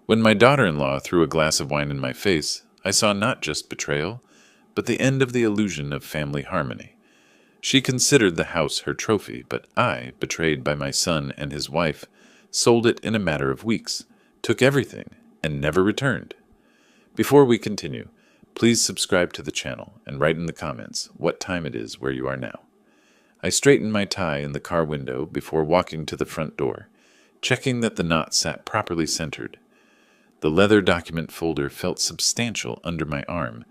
When my daughter-in-law threw a glass of wine in my face, I saw not just betrayal, but the end of the illusion of family harmony. She considered the house her trophy, but I, betrayed by my son and his wife, sold it in a matter of weeks, took everything, and never returned. Before we continue, please subscribe to the channel and write in the comments what time it is where you are now. I straightened my tie in the car window before walking to the front door, checking that the knot sat properly centered. The leather document folder felt substantial under my arm,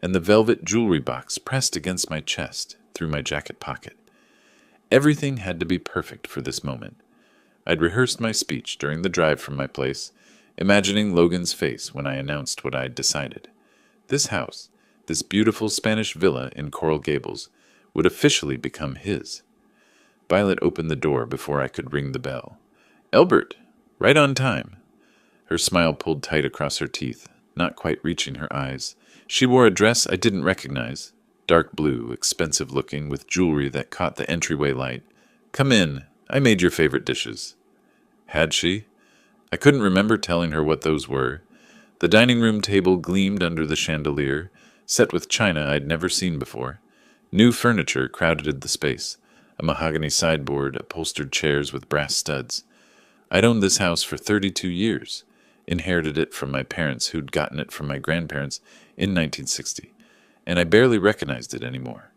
and the velvet jewelry box pressed against my chest through my jacket pocket. Everything had to be perfect for this moment. I'd rehearsed my speech during the drive from my place, imagining Logan's face when I announced what I'd decided. This house, this beautiful Spanish villa in Coral Gables, would officially become his. Violet opened the door before I could ring the bell. "Elbert, right on time." Her smile pulled tight across her teeth, not quite reaching her eyes. She wore a dress I didn't recognize, dark blue, expensive-looking, with jewelry that caught the entryway light. "Come in. I made your favorite dishes." Had she? I couldn't remember telling her what those were. The dining room table gleamed under the chandelier, set with china I'd never seen before. New furniture crowded the space, a mahogany sideboard, upholstered chairs with brass studs. I'd owned this house for 32 years, inherited it from my parents who'd gotten it from my grandparents in 1960, and I barely recognized it anymore.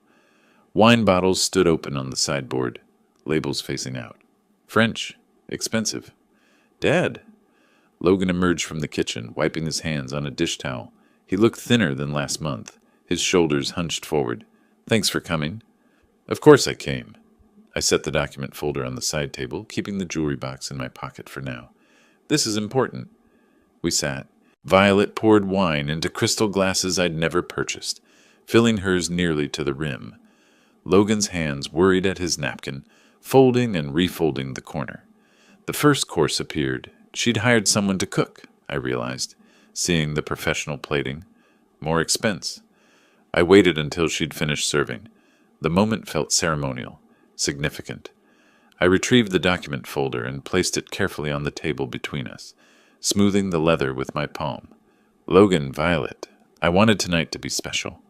Wine bottles stood open on the sideboard, labels facing out. French. Expensive. "Dad." Logan emerged from the kitchen, wiping his hands on a dish towel. He looked thinner than last month, his shoulders hunched forward. "Thanks for coming." "Of course I came." I set the document folder on the side table, keeping the jewelry box in my pocket for now. "This is important." We sat. Violet poured wine into crystal glasses I'd never purchased, filling hers nearly to the rim. Logan's hands worried at his napkin, folding and refolding the corner. The first course appeared. She'd hired someone to cook, I realized, seeing the professional plating. More expense. I waited until she'd finished serving. The moment felt ceremonial, significant. I retrieved the document folder and placed it carefully on the table between us, smoothing the leather with my palm. "Logan, Violet, I wanted tonight to be special."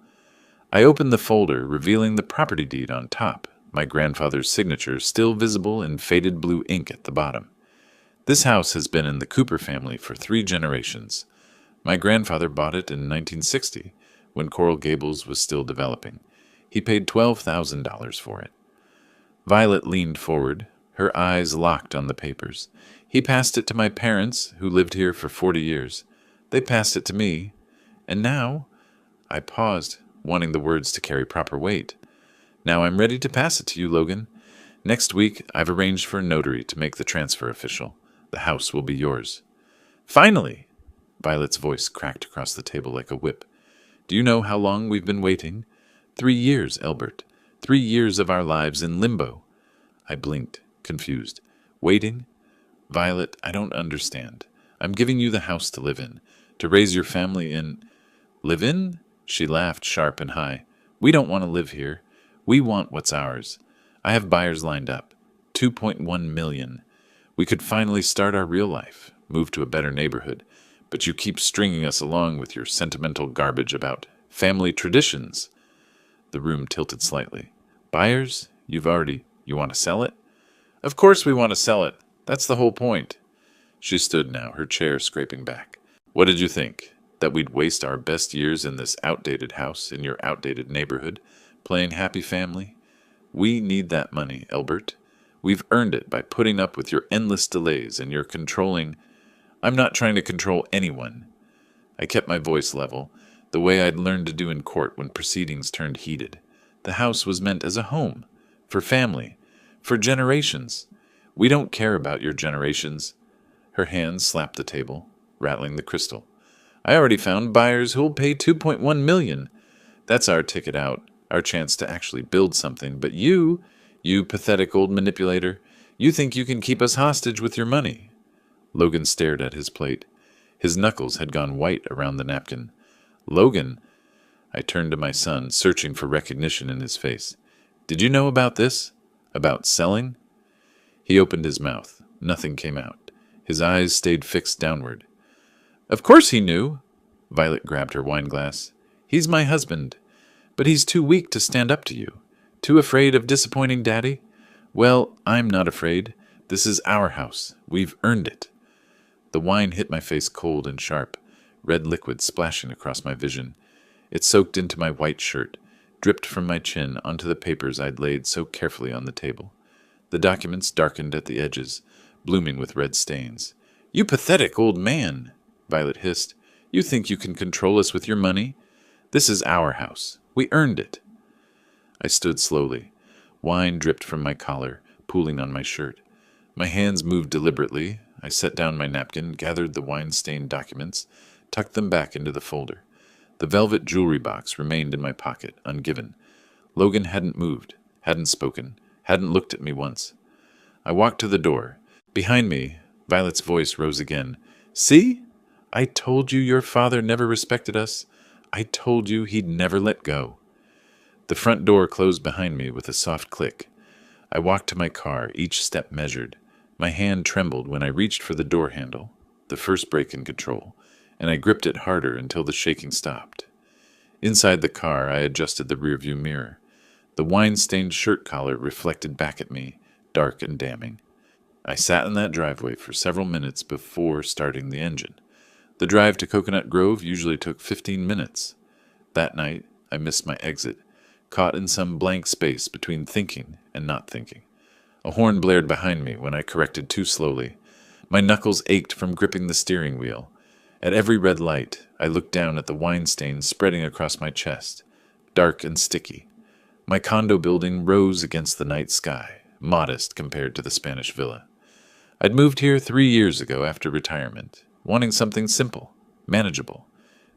I opened the folder, revealing the property deed on top, my grandfather's signature still visible in faded blue ink at the bottom. This house has been in the Cooper family for 3 generations. My grandfather bought it in 1960, when Coral Gables was still developing. He paid $12,000 for it. Violet leaned forward, her eyes locked on the papers. He passed it to my parents, who lived here for 40 years. They passed it to me. And now, I paused, wanting the words to carry proper weight. "Now I'm ready to pass it to you, Logan. Next week, I've arranged for a notary to make the transfer official. The house will be yours." "Finally!" Violet's voice cracked across the table like a whip. "Do you know how long we've been waiting? 3 years, Elbert. 3 years of our lives in limbo." I blinked, confused. "Waiting? Violet, I don't understand. I'm giving you the house to live in, to raise your family in—" "Live in?" She laughed sharp and high. "We don't want to live here. We want what's ours. I have buyers lined up. 2.1 million. We could finally start our real life, move to a better neighborhood, but you keep stringing us along with your sentimental garbage about family traditions." The room tilted slightly. "Buyers? You want to sell it?" "Of course we want to sell it. That's the whole point." She stood now, her chair scraping back. "What did you think? That we'd waste our best years in this outdated house, in your outdated neighborhood, playing happy family? We need that money, Elbert. We've earned it by putting up with your endless delays and your controlling—" "I'm not trying to control anyone." I kept my voice level, the way I'd learned to do in court when proceedings turned heated. The house was meant as a home, for family, for generations. We don't care about your generations. Her hands slapped the table, rattling the crystal. "I already found buyers who'll pay 2.1 million. That's our ticket out, our chance to actually build something. But you pathetic old manipulator, you think you can keep us hostage with your money." Logan stared at his plate. His knuckles had gone white around the napkin. "Logan," I turned to my son, searching for recognition in his face. "Did you know about this? About selling?" He opened his mouth. Nothing came out. His eyes stayed fixed downward. Of course he knew. Violet grabbed her wine glass. He's my husband. But he's too weak to stand up to you. Too afraid of disappointing Daddy? Well, I'm not afraid. This is our house. We've earned it. The wine hit my face cold and sharp, red liquid splashing across my vision. It soaked into my white shirt, dripped from my chin onto the papers I'd laid so carefully on the table. The documents darkened at the edges, blooming with red stains. You pathetic old man, Violet hissed. You think you can control us with your money? This is our house. We earned it. I stood slowly. Wine dripped from my collar, pooling on my shirt. My hands moved deliberately. I set down my napkin, gathered the wine-stained documents, tucked them back into the folder. The velvet jewelry box remained in my pocket, ungiven. Logan hadn't moved, hadn't spoken, hadn't looked at me once. I walked to the door. Behind me, Violet's voice rose again. See? I told you your father never respected us. I told you he'd never let go. The front door closed behind me with a soft click. I walked to my car, each step measured. My hand trembled when I reached for the door handle, the first brake in control, and I gripped it harder until the shaking stopped. Inside the car, I adjusted the rearview mirror. The wine-stained shirt collar reflected back at me, dark and damning. I sat in that driveway for several minutes before starting the engine. The drive to Coconut Grove usually took 15 minutes. That night, I missed my exit, caught in some blank space between thinking and not thinking. A horn blared behind me when I corrected too slowly. My knuckles ached from gripping the steering wheel. At every red light, I looked down at the wine stains spreading across my chest, dark and sticky. My condo building rose against the night sky, modest compared to the Spanish villa. I'd moved here 3 years ago after retirement, wanting something simple, manageable.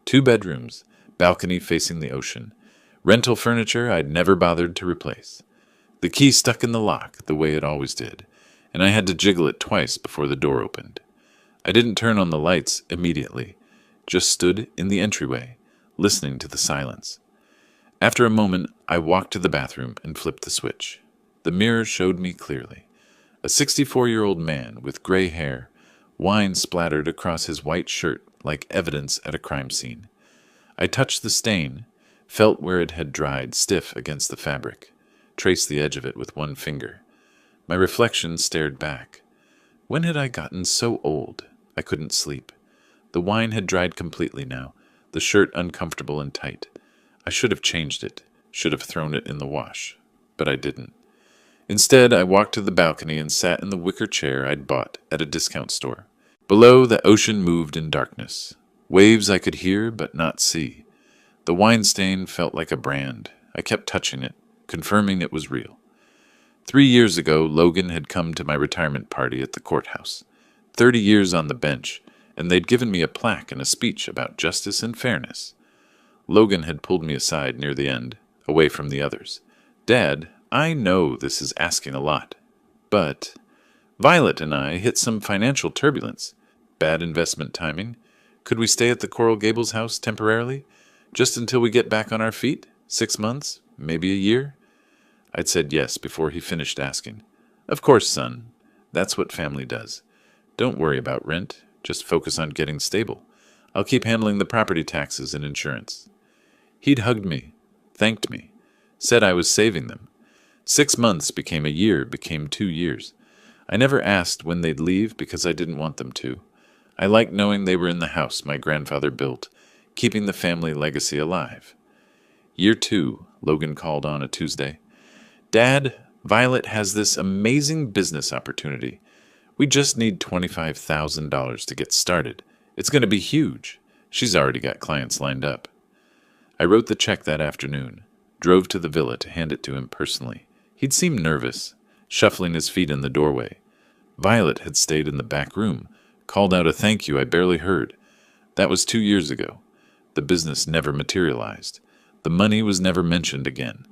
2 bedrooms, balcony facing the ocean. Rental furniture I'd never bothered to replace. The key stuck in the lock the way it always did, and I had to jiggle it twice before the door opened. I didn't turn on the lights immediately, just stood in the entryway, listening to the silence. After a moment, I walked to the bathroom and flipped the switch. The mirror showed me clearly. A 64-year-old man with gray hair, wine splattered across his white shirt like evidence at a crime scene. I touched the stain, felt where it had dried stiff against the fabric, traced the edge of it with one finger. My reflection stared back. When had I gotten so old? I couldn't sleep. The wine had dried completely now, the shirt uncomfortable and tight. I should have changed it, should have thrown it in the wash, but I didn't. Instead, I walked to the balcony and sat in the wicker chair I'd bought at a discount store. Below, the ocean moved in darkness. Waves I could hear but not see. The wine stain felt like a brand. I kept touching it, confirming it was real. 3 years ago, Logan had come to my retirement party at the courthouse. 30 years on the bench, and they'd given me a plaque and a speech about justice and fairness. Logan had pulled me aside near the end, away from the others. Dad, I know this is asking a lot, but Violet and I hit some financial turbulence. Bad investment timing. Could we stay at the Coral Gables house temporarily? Just until we get back on our feet? 6 months? Maybe a year? I'd said yes before he finished asking. Of course, son. That's what family does. Don't worry about rent. Just focus on getting stable. I'll keep handling the property taxes and insurance. He'd hugged me, thanked me, said I was saving them. 6 months became a year, became 2 years. I never asked when they'd leave because I didn't want them to. I liked knowing they were in the house my grandfather built, keeping the family legacy alive. Year 2, Logan called on a Tuesday. Dad, Violet has this amazing business opportunity. We just need $25,000 to get started. It's going to be huge. She's already got clients lined up. I wrote the check that afternoon, drove to the villa to hand it to him personally. He'd seemed nervous, shuffling his feet in the doorway. Violet had stayed in the back room, called out a thank you I barely heard. That was 2 years ago. The business never materialized. The money was never mentioned again.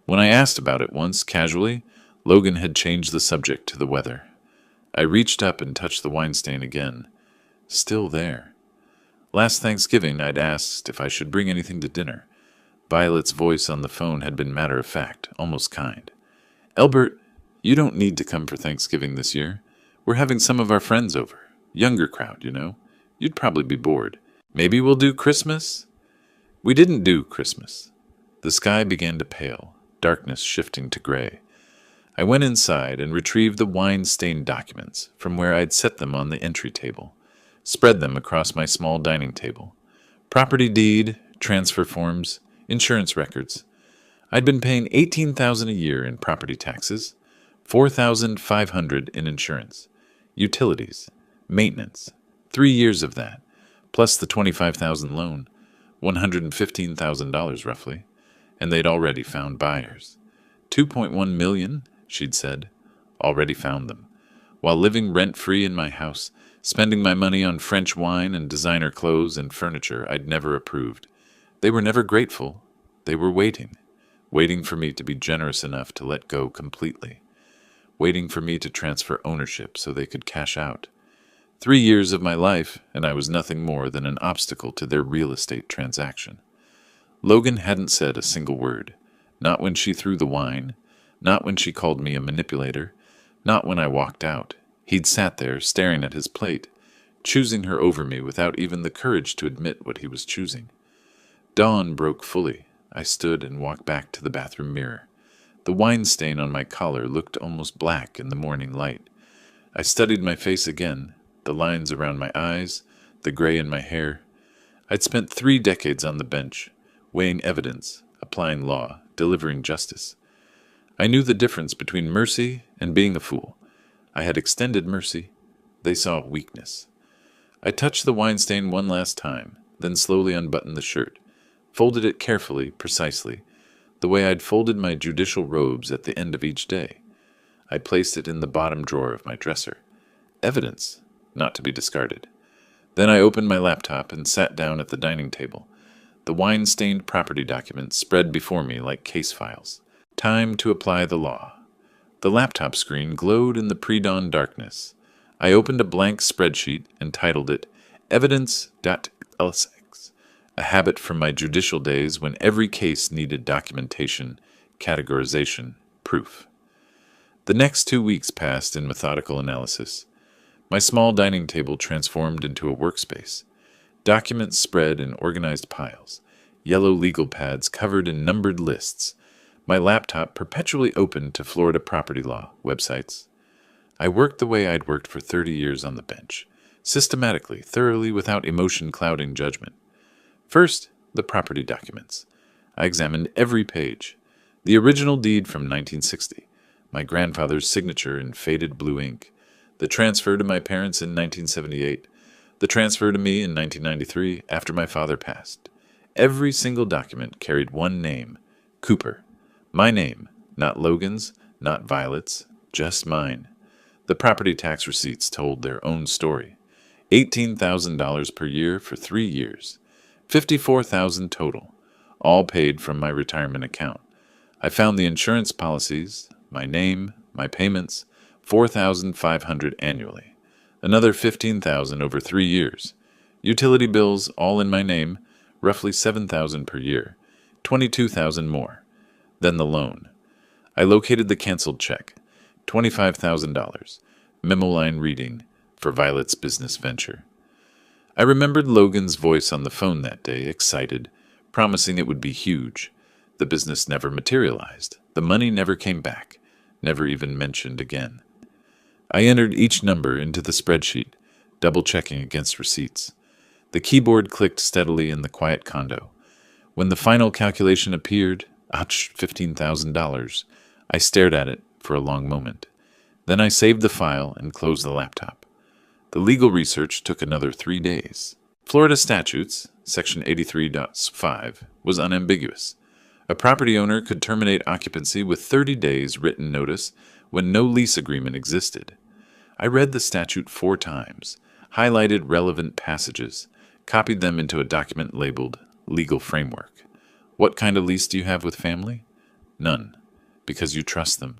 When I asked about it once, casually, Logan had changed the subject to the weather. I reached up and touched the wine stain again. Still there. Last Thanksgiving, I'd asked if I should bring anything to dinner. Violet's voice on the phone had been matter-of-fact, almost kind. Elbert, you don't need to come for Thanksgiving this year. We're having some of our friends over. Younger crowd, you know. You'd probably be bored. Maybe we'll do Christmas? We didn't do Christmas. The sky began to pale, darkness shifting to gray. I went inside and retrieved the wine-stained documents from where I'd set them on the entry table, spread them across my small dining table. Property deed, transfer forms, insurance records. I'd been paying $18,000 a year in property taxes, $4,500 in insurance, utilities, maintenance, 3 years of that, plus the $25,000 loan, $115,000 roughly, and they'd already found buyers. $2.1 million, she'd said, already found them, while living rent-free in my house, spending my money on French wine and designer clothes and furniture I'd never approved. They were never grateful. They were waiting for me to be generous enough to let go completely, waiting for me to transfer ownership so they could cash out. 3 years of my life, and I was nothing more than an obstacle to their real estate transaction. Logan hadn't said a single word, not when she threw the wine, not when she called me a manipulator, not when I walked out. He'd sat there staring at his plate, choosing her over me without even the courage to admit what he was choosing. Dawn broke fully. I stood and walked back to the bathroom mirror. The wine stain on my collar looked almost black in the morning light. I studied my face again, the lines around my eyes, the gray in my hair. I'd spent 3 decades on the bench, weighing evidence, applying law, delivering justice. I knew the difference between mercy and being a fool. I had extended mercy. They saw weakness. I touched the wine stain one last time, then slowly unbuttoned the shirt, folded it carefully, precisely, the way I'd folded my judicial robes at the end of each day. I placed it in the bottom drawer of my dresser. Evidence, not to be discarded. Then I opened my laptop and sat down at the dining table. The wine-stained property documents spread before me like case files. Time to apply the law. The laptop screen glowed in the pre-dawn darkness. I opened a blank spreadsheet and titled it Evidence.lsx, a habit from my judicial days when every case needed documentation, categorization, proof. The next 2 weeks passed in methodical analysis. My small dining table transformed into a workspace. Documents spread in organized piles, yellow legal pads covered in numbered lists, my laptop perpetually open to Florida property law websites. I worked the way I'd worked for 30 years on the bench, systematically, thoroughly, without emotion clouding judgment. First, the property documents. I examined every page. The original deed from 1960, my grandfather's signature in faded blue ink, the transfer to my parents in 1978, the transfer to me in 1993 after my father passed. Every single document carried one name, Cooper. My name, not Logan's, not Violet's, just mine. The property tax receipts told their own story. $18,000 per year for 3 years. $54,000 total, all paid from my retirement account. I found the insurance policies, my name, my payments, $4,500 annually. Another $15,000 over 3 years. Utility bills, all in my name, roughly $7,000 per year. $22,000 more. Then the loan. I located the canceled check. $25,000. Memo line reading, for Violet's business venture. I remembered Logan's voice on the phone that day, excited, promising it would be huge. The business never materialized. The money never came back, never even mentioned again. I entered each number into the spreadsheet, double-checking against receipts. The keyboard clicked steadily in the quiet condo. When the final calculation appeared, ouch, $15,000, I stared at it for a long moment. Then I saved the file and closed the laptop. The legal research took another 3 days. Florida statutes, Section 83.5, was unambiguous. A property owner could terminate occupancy with 30 days written notice when no lease agreement existed. I read the statute 4 times, highlighted relevant passages, copied them into a document labeled Legal Framework. What kind of lease do you have with family? None. Because you trust them.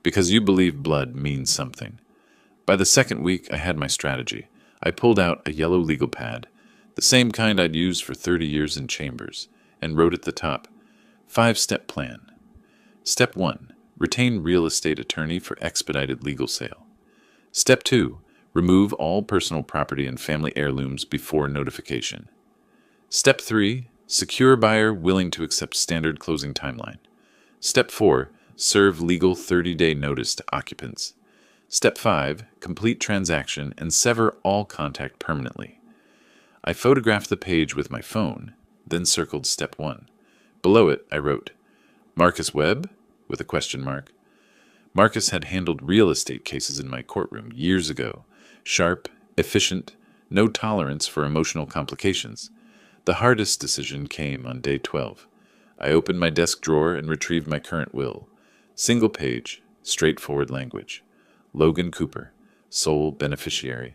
Because you believe blood means something. By the second week, I had my strategy. I pulled out a yellow legal pad, the same kind I'd used for 30 years in chambers, and wrote at the top, 5-step plan. Step 1. Retain real estate attorney for expedited legal sale. Step 2. Remove all personal property and family heirlooms before notification. Step 3. Secure buyer willing to accept standard closing timeline. Step 4. Serve legal 30-day notice to occupants. Step 5. Complete transaction and sever all contact permanently. I photographed the page with my phone, then circled Step 1. Below it, I wrote, Marcus Webb? With a question mark. Marcus had handled real estate cases in my courtroom years ago. Sharp, efficient, no tolerance for emotional complications. The hardest decision came on day 12. I opened my desk drawer and retrieved my current will. Single page, straightforward language. Logan Cooper, sole beneficiary.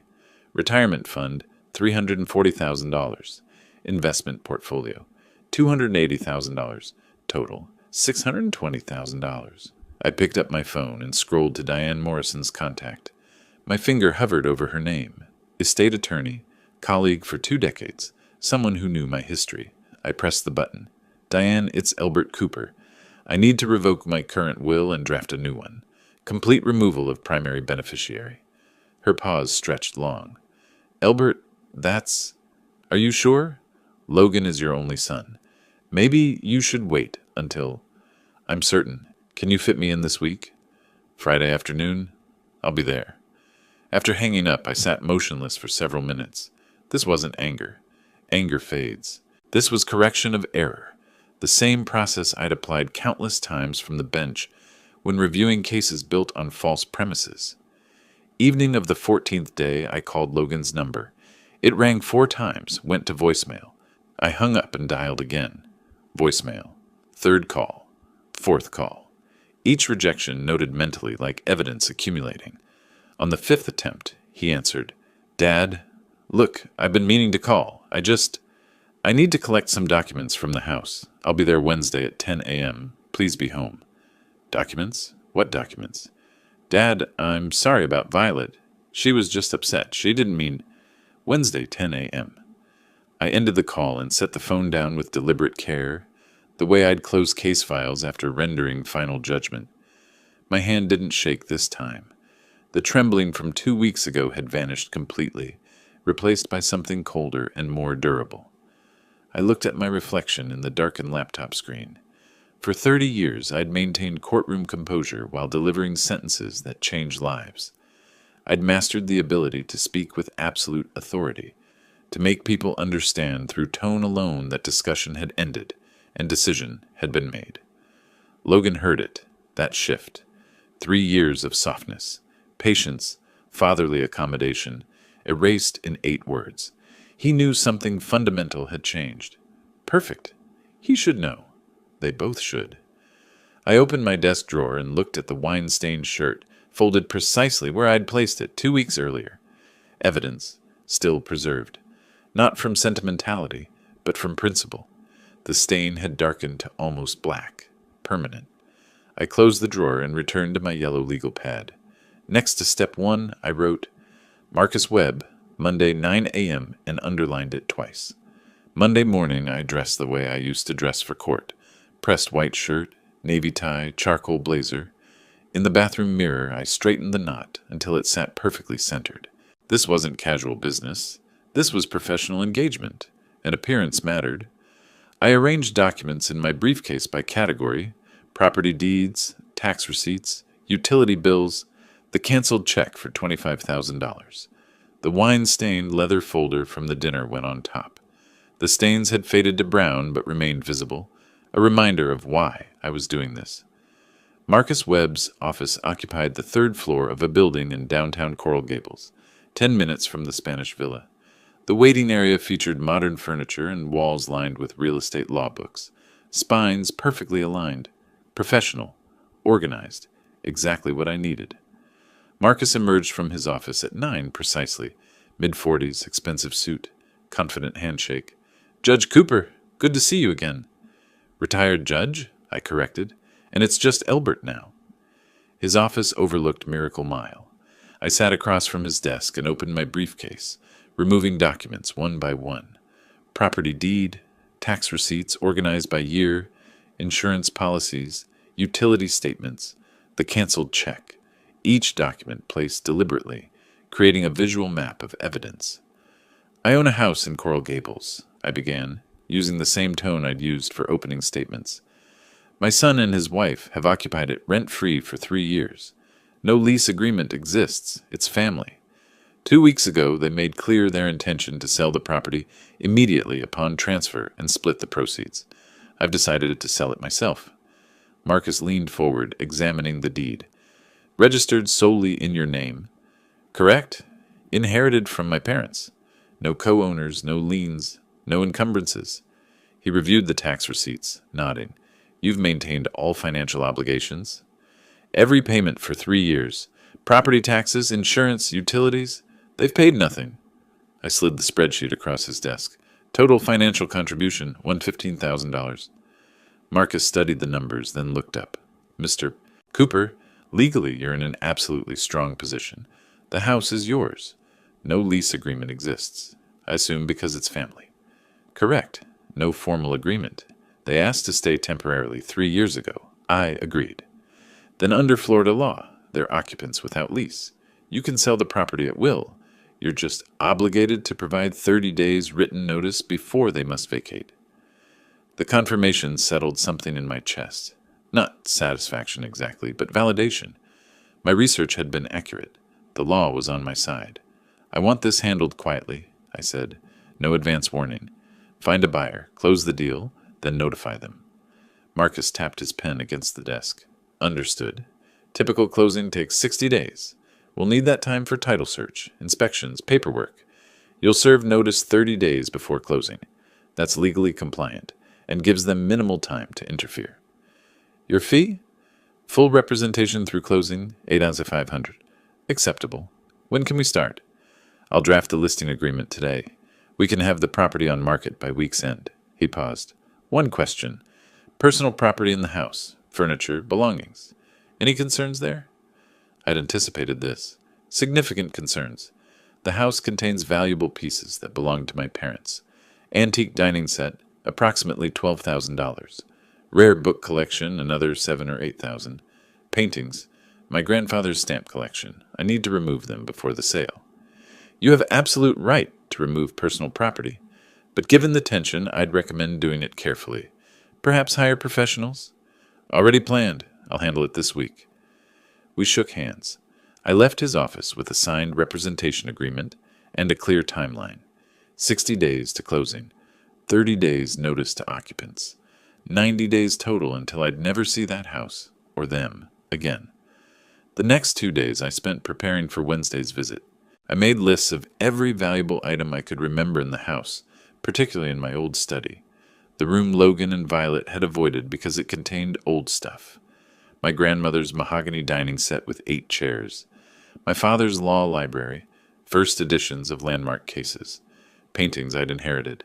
Retirement fund, $340,000. Investment portfolio, $280,000. Total, $620,000. I picked up my phone and scrolled to Diane Morrison's contact. My finger hovered over her name. Estate attorney, colleague for 2 decades, someone who knew my history. I pressed the button. Diane, it's Elbert Cooper. I need to revoke my current will and draft a new one. Complete removal of primary beneficiary. Her pause stretched long. Elbert, that's... Are you sure? Logan is your only son. Maybe you should wait until... I'm certain. Can you fit me in this week? Friday afternoon? I'll be there. After hanging up, I sat motionless for several minutes. This wasn't anger. Anger fades. This was correction of error. The same process I'd applied countless times from the bench when reviewing cases built on false premises. Evening of the 14th day, I called Logan's number. It rang 4 times, went to voicemail. I hung up and dialed again. Voicemail. 3rd call. 4th call. Each rejection noted mentally like evidence accumulating. On the 5th attempt, he answered, Dad, look, I've been meaning to call. I need to collect some documents from the house. I'll be there Wednesday at 10 a.m. Please be home. Documents? What documents? Dad, I'm sorry about Violet. She was just upset. She didn't mean... Wednesday, 10 a.m. I ended the call and set the phone down with deliberate care, the way I'd close case files after rendering final judgment. My hand didn't shake this time. The trembling from 2 weeks ago had vanished completely, replaced by something colder and more durable. I looked at my reflection in the darkened laptop screen. For 30 years, I'd maintained courtroom composure while delivering sentences that changed lives. I'd mastered the ability to speak with absolute authority, to make people understand through tone alone that discussion had ended and decision had been made. Logan heard it, that shift. 3 years of softness, patience, fatherly accommodation, erased in 8 words. He knew something fundamental had changed. Perfect. He should know. They both should. I opened my desk drawer and looked at the wine-stained shirt, folded precisely where I'd placed it 2 weeks earlier. Evidence, still preserved. Not from sentimentality, but from principle. The stain had darkened to almost black, permanent. I closed the drawer and returned to my yellow legal pad. Next to Step 1, I wrote, Marcus Webb, Monday 9 a.m., and underlined it twice. Monday morning, I dressed the way I used to dress for court. Pressed white shirt, navy tie, charcoal blazer. In the bathroom mirror, I straightened the knot until it sat perfectly centered. This wasn't casual business. This was professional engagement, and appearance mattered. I arranged documents in my briefcase by category: property deeds, tax receipts, utility bills, the canceled check for $25,000. The wine-stained leather folder from the dinner went on top. The stains had faded to brown but remained visible, a reminder of why I was doing this. Marcus Webb's office occupied the 3rd floor of a building in downtown Coral Gables, 10 minutes from the Spanish Villa. The waiting area featured modern furniture and walls lined with real estate law books, spines perfectly aligned, professional, organized, exactly what I needed. Marcus emerged from his office at 9 precisely, mid-40s, expensive suit, confident handshake. Judge Cooper, good to see you again. Retired judge, I corrected, and it's just Elbert now. His office overlooked Miracle Mile. I sat across from his desk and opened my briefcase, removing documents one by one. Property deed, tax receipts organized by year, insurance policies, utility statements, the canceled check, each document placed deliberately, creating a visual map of evidence. I own a house in Coral Gables, I began, using the same tone I'd used for opening statements. My son and his wife have occupied it rent-free for 3 years. No lease agreement exists. It's family. 2 weeks ago, they made clear their intention to sell the property immediately upon transfer and split the proceeds. I've decided to sell it myself. Marcus leaned forward, examining the deed. Registered solely in your name. Correct? Inherited from my parents. No co-owners, no liens, no encumbrances. He reviewed the tax receipts, nodding. You've maintained all financial obligations. Every payment for 3 years. Property taxes, insurance, utilities. They've paid nothing. I slid the spreadsheet across his desk. Total financial contribution, $115,000. Marcus studied the numbers, then looked up. Mr. Cooper, legally you're in an absolutely strong position. The house is yours. No lease agreement exists. I assume because it's family. Correct. No formal agreement. They asked to stay temporarily 3 years ago. I agreed. Then under Florida law, they're occupants without lease. You can sell the property at will. You're just obligated to provide 30 days written notice before they must vacate. The confirmation settled something in my chest. Not satisfaction exactly, but validation. My research had been accurate. The law was on my side. I want this handled quietly, I said. No advance warning. Find a buyer, close the deal, then notify them. Marcus tapped his pen against the desk. Understood. Typical closing takes 60 days. We'll need that time for title search, inspections, paperwork. You'll serve notice 30 days before closing. That's legally compliant, and gives them minimal time to interfere. Your fee? Full representation through closing, 8 ounces of 500. Acceptable. When can we start? I'll draft the listing agreement today. We can have the property on market by week's end. He paused. One question. Personal property in the house. Furniture, belongings. Any concerns there? I'd anticipated this. Significant concerns. The house contains valuable pieces that belonged to my parents. Antique dining set, approximately $12,000. Rare book collection, another $7,000 or $8,000. Paintings. My grandfather's stamp collection. I need to remove them before the sale. You have absolute right to remove personal property, but given the tension, I'd recommend doing it carefully. Perhaps hire professionals? Already planned. I'll handle it this week. We shook hands. I left his office with a signed representation agreement and a clear timeline. 60 days to closing. 30 days notice to occupants. 90 days total until I'd never see that house, or them, again. The next 2 days I spent preparing for Wednesday's visit. I made lists of every valuable item I could remember in the house, particularly in my old study. The room Logan and Violet had avoided because it contained old stuff. My grandmother's mahogany dining set with 8 chairs. My father's law library, first editions of landmark cases. Paintings I'd inherited.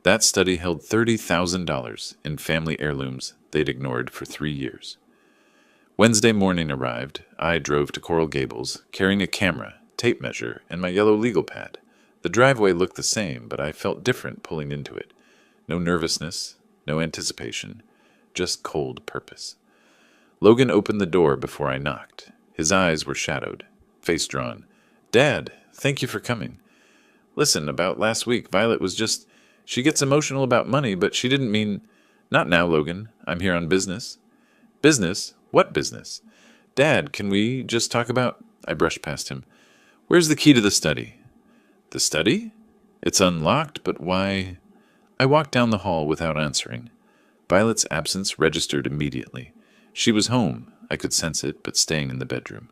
That study held $30,000 in family heirlooms they'd ignored for 3 years. Wednesday morning arrived. I drove to Coral Gables, carrying a camera, tape measure, and my yellow legal pad. The driveway looked the same, but I felt different pulling into it. No nervousness, no anticipation, just cold purpose. Logan opened the door before I knocked. His eyes were shadowed, face drawn. Dad, thank you for coming. Listen, about last week, Violet was just... She gets emotional about money, but she didn't mean... Not now, Logan. I'm here on business. Business? What business? Dad, can we just talk about... I brushed past him. Where's the key to the study? The study? It's unlocked, but why... I walked down the hall without answering. Violet's absence registered immediately. She was home. I could sense it, but staying in the bedroom.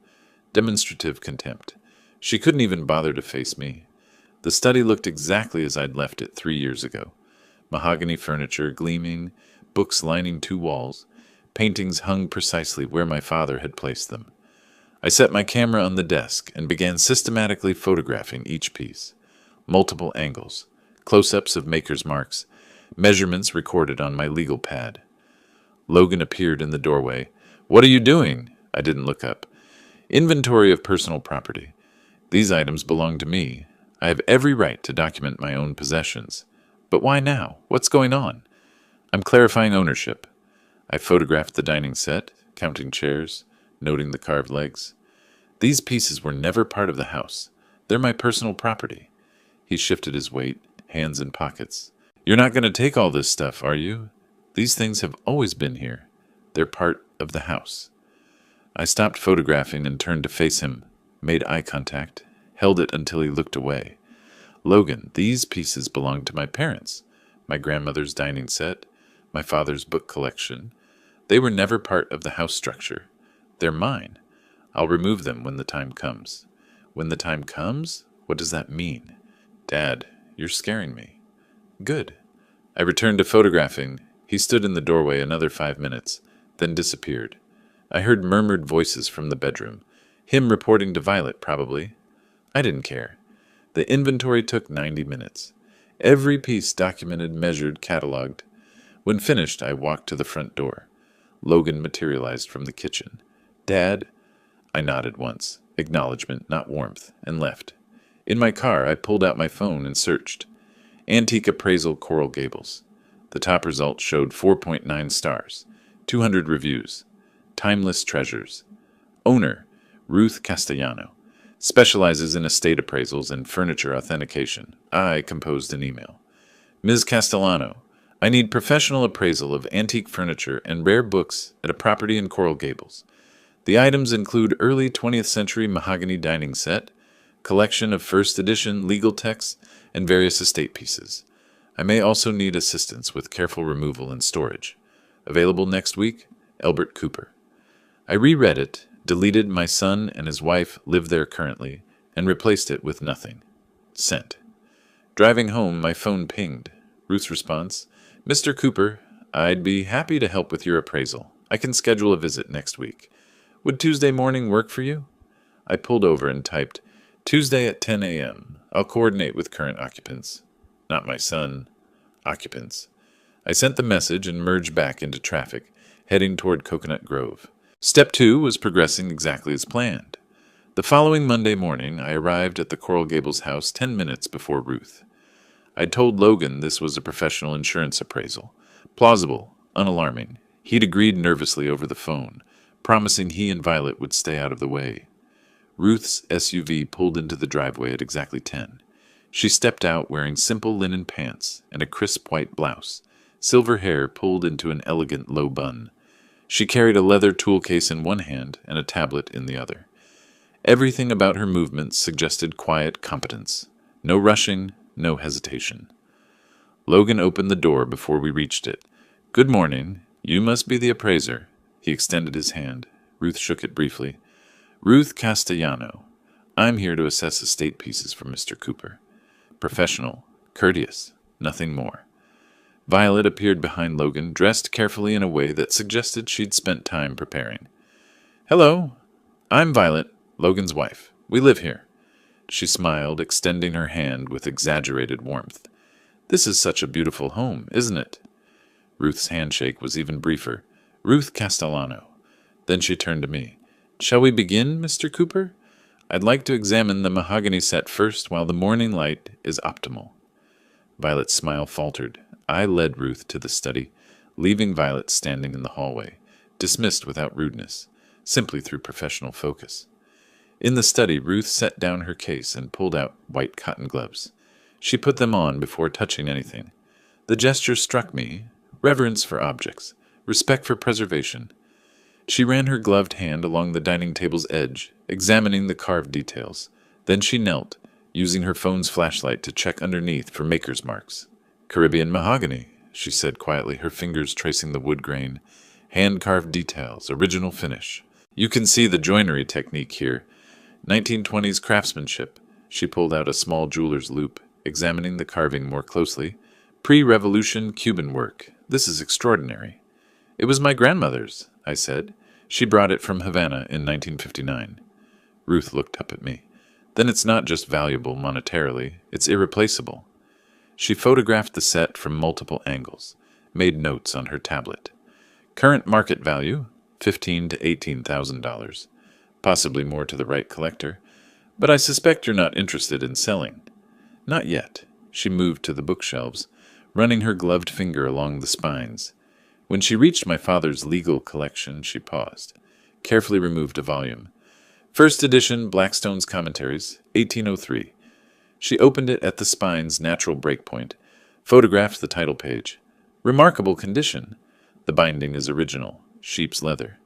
Demonstrative contempt. She couldn't even bother to face me. The study looked exactly as I'd left it 3 years ago. Mahogany furniture gleaming, books lining 2 walls, paintings hung precisely where my father had placed them. I set my camera on the desk and began systematically photographing each piece. Multiple angles, close-ups of maker's marks, measurements recorded on my legal pad. Logan appeared in the doorway. What are you doing? I didn't look up. Inventory of personal property. These items belong to me. I have every right to document my own possessions. But why now? What's going on? I'm clarifying ownership. I photographed the dining set, counting chairs, noting the carved legs. These pieces were never part of the house. They're my personal property. He shifted his weight, hands in pockets. You're not going to take all this stuff, are you? These things have always been here. They're part of the house. I stopped photographing and turned to face him, made eye contact, held it until he looked away. Logan, these pieces belong to my parents. My grandmother's dining set, my father's book collection. They were never part of the house structure. They're mine. I'll remove them when the time comes. When the time comes? What does that mean? Dad, you're scaring me. Good. I returned to photographing. He stood in the doorway another 5 minutes, then disappeared. I heard murmured voices from the bedroom. Him reporting to Violet, probably. I didn't care. The inventory took 90 minutes. Every piece documented, measured, cataloged. When finished, I walked to the front door. Logan materialized from the kitchen. Dad? I nodded once, acknowledgement, not warmth, and left. In my car, I pulled out my phone and searched. Antique Appraisal Coral Gables. The top result showed 4.9 stars, 200 reviews. Timeless treasures. Owner, Ruth Castellano. Specializes in estate appraisals and furniture authentication. I composed an email. Ms. Castellano, I need professional appraisal of antique furniture and rare books at a property in Coral Gables. The items include early 20th century mahogany dining set, collection of first edition legal texts, and various estate pieces. I may also need assistance with careful removal and storage. Available next week, Elbert Cooper. I reread it, deleted my son and his wife live there currently, and replaced it with nothing. Sent. Driving home, my phone pinged. Ruth's response, Mr. Cooper, I'd be happy to help with your appraisal. I can schedule a visit next week. Would Tuesday morning work for you? I pulled over and typed, Tuesday at 10 a.m. I'll coordinate with current occupants. Not my son. Occupants. I sent the message and merged back into traffic, heading toward Coconut Grove. Step 2 was progressing exactly as planned. The following Monday morning, I arrived at the Coral Gables house 10 minutes before Ruth. I'd told Logan this was a professional insurance appraisal. Plausible, unalarming. He'd agreed nervously over the phone, promising he and Violet would stay out of the way. Ruth's SUV pulled into the driveway at exactly 10. She stepped out wearing simple linen pants and a crisp white blouse, silver hair pulled into an elegant low bun. She carried a leather tool case in one hand and a tablet in the other. Everything about her movements suggested quiet competence. No rushing, no hesitation. Logan opened the door before we reached it. Good morning. You must be the appraiser. He extended his hand. Ruth shook it briefly. Ruth Castellano. I'm here to assess estate pieces for Mr. Cooper. Professional, courteous, nothing more. Violet appeared behind Logan, dressed carefully in a way that suggested she'd spent time preparing. Hello. I'm Violet, Logan's wife. We live here. She smiled, extending her hand with exaggerated warmth. This is such a beautiful home, isn't it? Ruth's handshake was even briefer. Ruth Castellano. Then she turned to me. Shall we begin, Mr. Cooper? I'd like to examine the mahogany set first while the morning light is optimal. Violet's smile faltered. I led Ruth to the study, leaving Violet standing in the hallway, dismissed without rudeness, simply through professional focus. In the study, Ruth set down her case and pulled out white cotton gloves. She put them on before touching anything. The gesture struck me, reverence for objects, respect for preservation. She ran her gloved hand along the dining table's edge, examining the carved details. Then she knelt, using her phone's flashlight to check underneath for maker's marks. Caribbean mahogany, she said quietly, her fingers tracing the wood grain. Hand-carved details, original finish. You can see the joinery technique here. 1920s craftsmanship. She pulled out a small jeweler's loupe, examining the carving more closely. Pre-revolution Cuban work. This is extraordinary. It was my grandmother's, I said. She brought it from Havana in 1959. Ruth looked up at me. Then it's not just valuable monetarily, it's irreplaceable. She photographed the set from multiple angles, made notes on her tablet. Current market value, $15,000 to $18,000. Possibly more to the right collector, but I suspect you're not interested in selling. Not yet. She moved to the bookshelves, running her gloved finger along the spines. When she reached my father's legal collection, she paused, carefully removed a volume. First edition Blackstone's Commentaries, 1803. She opened it at the spine's natural breakpoint, photographed the title page. Remarkable condition. The binding is original, sheep's leather.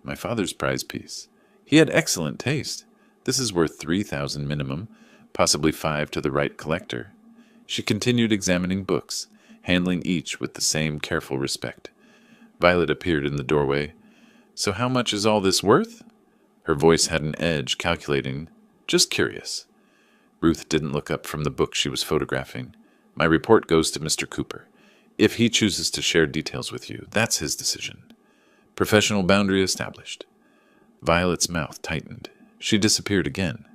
My father's prize piece. He had excellent taste. This is worth 3,000 minimum, possibly 5 to the right collector. She continued examining books, handling each with the same careful respect. Violet appeared in the doorway. So how much is all this worth? Her voice had an edge, calculating, just curious. Ruth didn't look up from the book she was photographing. My report goes to Mr. Cooper. If he chooses to share details with you, that's his decision. Professional boundary established. Violet's mouth tightened. She disappeared again.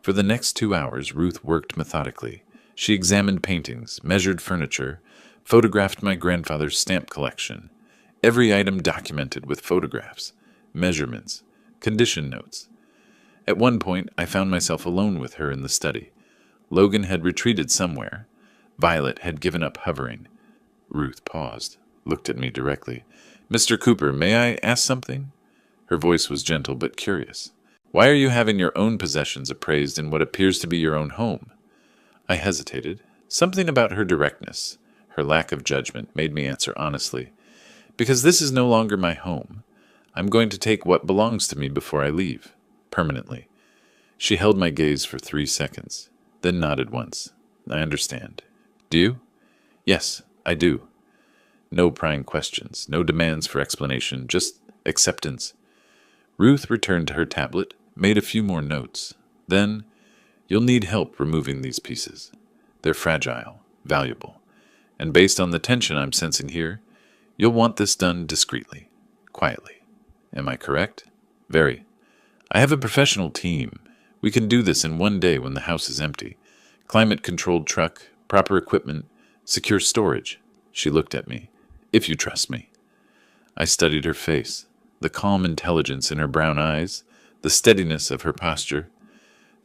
For the next 2 hours, Ruth worked methodically. She examined paintings, measured furniture, photographed my grandfather's stamp collection. Every item documented with photographs, measurements, condition notes. At one point, I found myself alone with her in the study. Logan had retreated somewhere. Violet had given up hovering. Ruth paused, looked at me directly. Mr. Cooper, may I ask something? Her voice was gentle but curious. Why are you having your own possessions appraised in what appears to be your own home? I hesitated. Something about her directness, her lack of judgment, made me answer honestly. Because this is no longer my home. I'm going to take what belongs to me before I leave, permanently. She held my gaze for 3 seconds, then nodded once. I understand. Do you? Yes, I do. No prying questions, no demands for explanation, just acceptance. Ruth returned to her tablet, made a few more notes. Then, you'll need help removing these pieces. They're fragile, valuable, and based on the tension I'm sensing here, you'll want this done discreetly, quietly. Am I correct? Very. I have a professional team. We can do this in one day when the house is empty. Climate-controlled truck, proper equipment, secure storage. She looked at me. If you trust me. I studied her face, the calm intelligence in her brown eyes, the steadiness of her posture.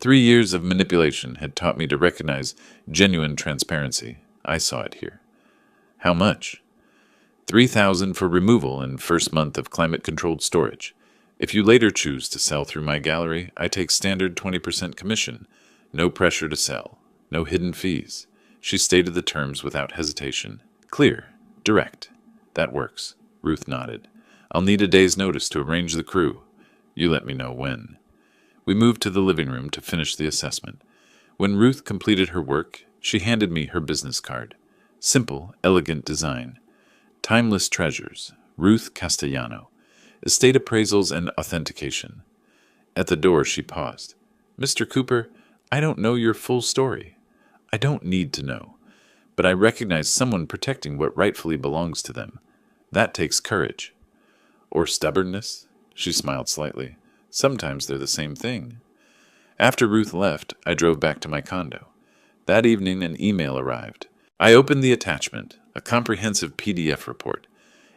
3 years of manipulation had taught me to recognize genuine transparency. I saw it here. How much? 3,000 for removal and first month of climate-controlled storage. If you later choose to sell through my gallery, I take standard 20% commission. No pressure to sell. No hidden fees. She stated the terms without hesitation. Clear. Direct. That works. Ruth nodded. I'll need a day's notice to arrange the crew. You let me know when. We moved to the living room to finish the assessment. When Ruth completed her work, she handed me her business card. Simple, elegant design. Timeless treasures. Ruth Castellano. Estate appraisals and authentication. At the door, she paused. Mr. Cooper, I don't know your full story. I don't need to know. But I recognize someone protecting what rightfully belongs to them. That takes courage. Or stubbornness? She smiled slightly. Sometimes they're the same thing. After Ruth left, I drove back to my condo. That evening, an email arrived. I opened the attachment, a comprehensive PDF report.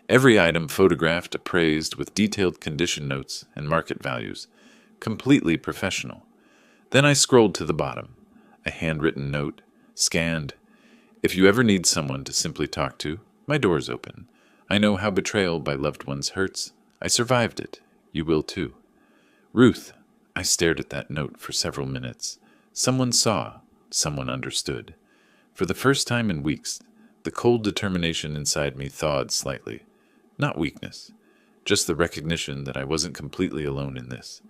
Every item photographed, appraised, with detailed condition notes and market values. Completely professional. Then I scrolled to the bottom. A handwritten note, scanned. If you ever need someone to simply talk to, my door's open. I know how betrayal by loved ones hurts. I survived it. You will too. Ruth. I stared at that note for several minutes. Someone saw. Someone understood. For the first time in weeks, the cold determination inside me thawed slightly. Not weakness, just the recognition that I wasn't completely alone in this.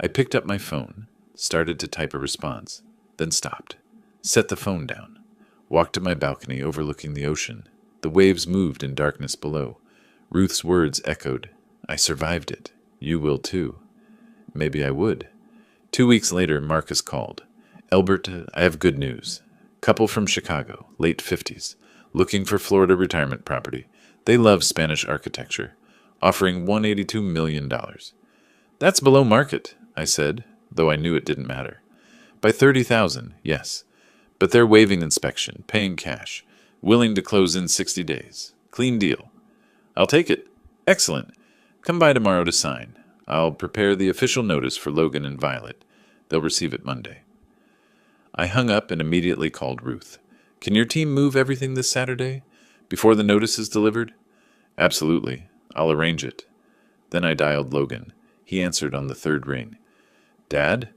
I picked up my phone, started to type a response, then stopped, set the phone down, walked to my balcony overlooking the ocean. The waves moved in darkness below. Ruth's words echoed. I survived it. You will too. Maybe I would. 2 weeks later, Marcus called. Elbert, I have good news. Couple from Chicago, late 50s, looking for Florida retirement property. They love Spanish architecture, offering $182 million. That's below market, I said, though I knew it didn't matter. By $30,000, yes, but they're waiving inspection, paying cash, willing to close in 60 days. Clean deal. I'll take it. Excellent. Come by tomorrow to sign. I'll prepare the official notice for Logan and Violet. They'll receive it Monday. I hung up and immediately called Ruth. Can your team move everything this Saturday? Before the notice is delivered? Absolutely. I'll arrange it. Then I dialed Logan. He answered on the third ring. Dad,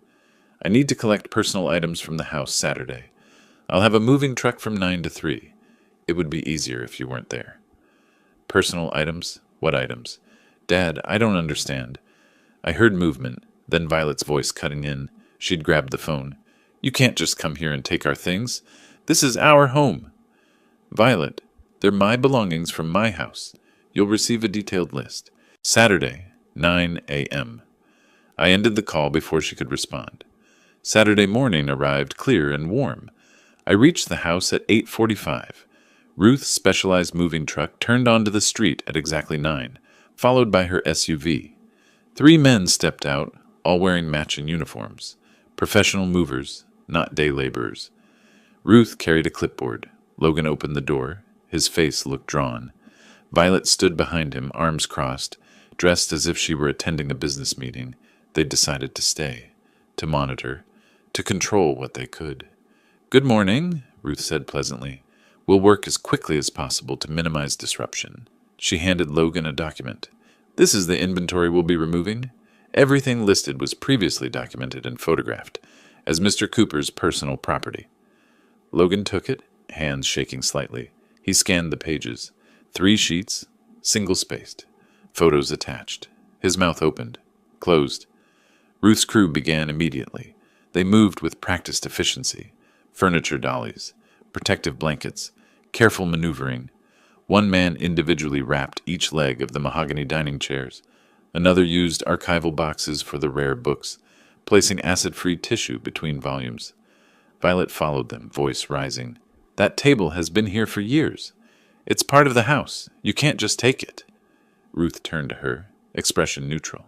I need to collect personal items from the house Saturday. I'll have a moving truck from 9 to 3. It would be easier if you weren't there. Personal items? What items? Dad, I don't understand. I heard movement, then Violet's voice cutting in. She'd grabbed the phone. You can't just come here and take our things. This is our home. Violet, they're my belongings from my house. You'll receive a detailed list. Saturday, 9 a.m. I ended the call before she could respond. Saturday morning arrived clear and warm. I reached the house at 8:45. Ruth's specialized moving truck turned onto the street at exactly 9, followed by her SUV. 3 men stepped out, all wearing matching uniforms. Professional movers, not day laborers. Ruth carried a clipboard. Logan opened the door. His face looked drawn. Violet stood behind him, arms crossed, dressed as if she were attending a business meeting. They'd decided to stay, to monitor, to control what they could. Good morning, Ruth said pleasantly. We'll work as quickly as possible to minimize disruption. She handed Logan a document. This is the inventory we'll be removing. Everything listed was previously documented and photographed as Mr. Cooper's personal property. Logan took it, hands shaking slightly. He scanned the pages. 3 sheets, single-spaced. Photos attached. His mouth opened, closed. Ruth's crew began immediately. They moved with practiced efficiency. Furniture dollies, protective blankets, careful maneuvering. One man individually wrapped each leg of the mahogany dining chairs. Another used archival boxes for the rare books, placing acid-free tissue between volumes. Violet followed them, voice rising. That table has been here for years. It's part of the house. You can't just take it. Ruth turned to her, expression neutral.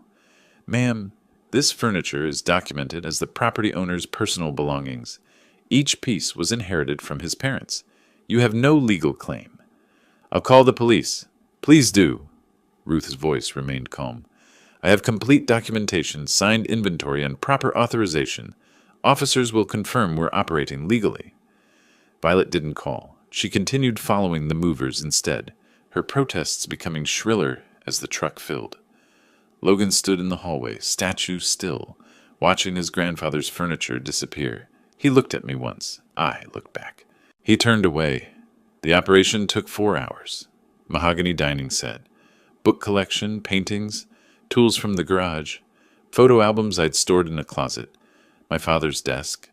Ma'am, this furniture is documented as the property owner's personal belongings. Each piece was inherited from his parents. You have no legal claim. I'll call the police. Please do. Ruth's voice remained calm. I have complete documentation, signed inventory, and proper authorization. Officers will confirm we're operating legally. Violet didn't call. She continued following the movers instead, her protests becoming shriller as the truck filled. Logan stood in the hallway, statue still, watching his grandfather's furniture disappear. He looked at me once. I looked back. He turned away. The operation took 4 hours. Mahogany dining set. Book collection, paintings, tools from the garage, photo albums I'd stored in a closet, my father's desk.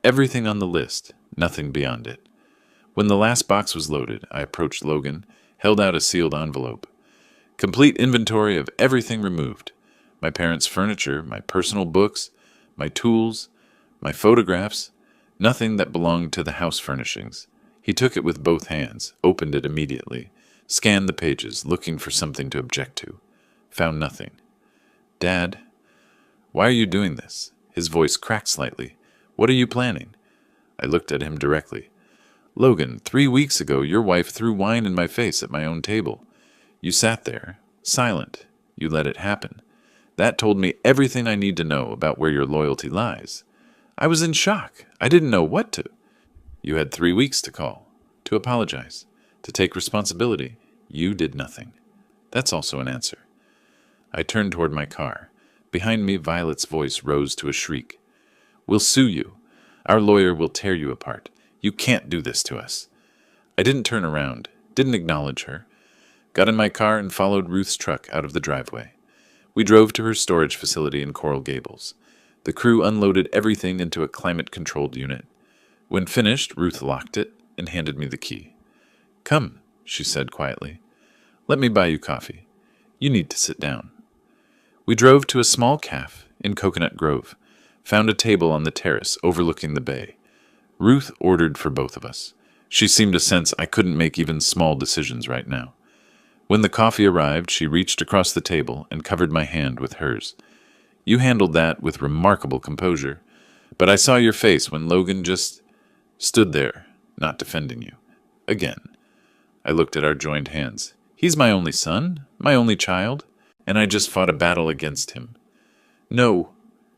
Everything on the list, nothing beyond it. When the last box was loaded, I approached Logan, held out a sealed envelope. Complete inventory of everything removed. My parents' furniture, my personal books, my tools, my photographs, nothing that belonged to the house furnishings. He took it with both hands, opened it immediately, scanned the pages, looking for something to object to. Found nothing. Dad, why are you doing this? His voice cracked slightly. What are you planning? I looked at him directly. Logan, 3 weeks ago your wife threw wine in my face at my own table. You sat there, silent. You let it happen. That told me everything I need to know about where your loyalty lies. I was in shock. I didn't know what to. You had 3 weeks to call, to apologize, to take responsibility. You did nothing. That's also an answer. I turned toward my car. Behind me, Violet's voice rose to a shriek. We'll sue you. Our lawyer will tear you apart. You can't do this to us. I didn't turn around, didn't acknowledge her. Got in my car and followed Ruth's truck out of the driveway. We drove to her storage facility in Coral Gables. The crew unloaded everything into a climate-controlled unit. When finished, Ruth locked it and handed me the key. Come, she said quietly. Let me buy you coffee. You need to sit down. We drove to a small cafe in Coconut Grove, found a table on the terrace overlooking the bay. Ruth ordered for both of us. She seemed to sense I couldn't make even small decisions right now. When the coffee arrived, she reached across the table and covered my hand with hers. You handled that with remarkable composure, but I saw your face when Logan just stood there, not defending you. Again. I looked at our joined hands. He's my only son, my only child, and I just fought a battle against him. No,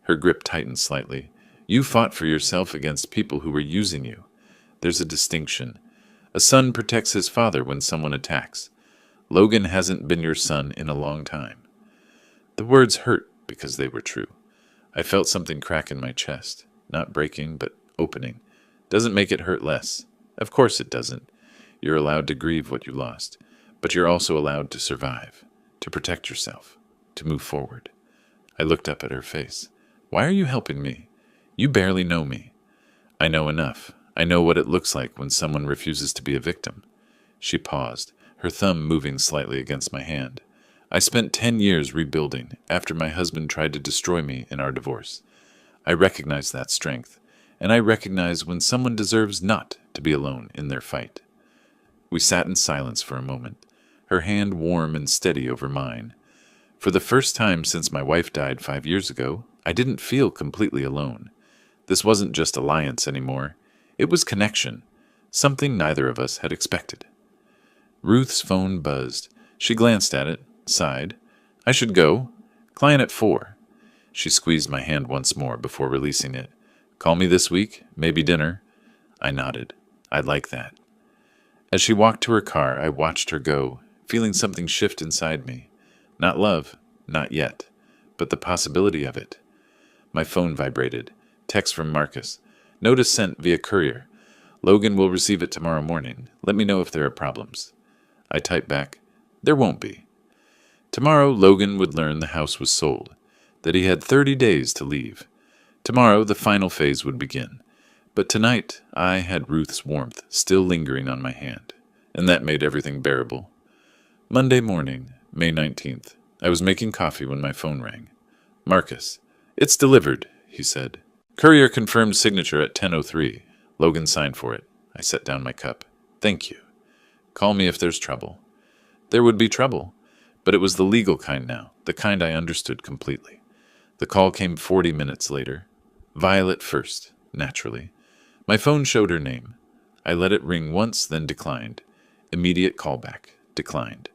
her grip tightened slightly. You fought for yourself against people who were using you. There's a distinction. A son protects his father when someone attacks. Logan hasn't been your son in a long time. The words hurt because they were true. I felt something crack in my chest. Not breaking, but opening. Doesn't make it hurt less. Of course it doesn't. You're allowed to grieve what you lost, but you're also allowed to survive, to protect yourself, to move forward. I looked up at her face. Why are you helping me? You barely know me. I know enough. I know what it looks like when someone refuses to be a victim. She paused, her thumb moving slightly against my hand. I spent 10 years rebuilding after my husband tried to destroy me in our divorce. I recognize that strength, and I recognize when someone deserves not to be alone in their fight. We sat in silence for a moment, her hand warm and steady over mine. For the first time since my wife died 5 years ago, I didn't feel completely alone. This wasn't just alliance anymore. It was connection, something neither of us had expected. Ruth's phone buzzed. She glanced at it, sighed. I should go. Client at 4. She squeezed my hand once more before releasing it. Call me this week, maybe dinner. I nodded. I'd like that. As she walked to her car, I watched her go, feeling something shift inside me. Not love, not yet, but the possibility of it. My phone vibrated. Text from Marcus. Notice sent via courier. Logan will receive it tomorrow morning. Let me know if there are problems. I typed back, there won't be. Tomorrow, Logan would learn the house was sold, that he had 30 days to leave. Tomorrow, the final phase would begin. But tonight, I had Ruth's warmth still lingering on my hand, and that made everything bearable. Monday morning, May 19th, I was making coffee when my phone rang. Marcus, it's delivered, he said. Courier confirmed signature at 10:03. Logan signed for it. I set down my cup. Thank you. Call me if there's trouble. There would be trouble, but it was the legal kind now, the kind I understood completely. The call came 40 minutes later. Violet first, naturally. My phone showed her name. I let it ring once, then declined. Immediate callback, declined.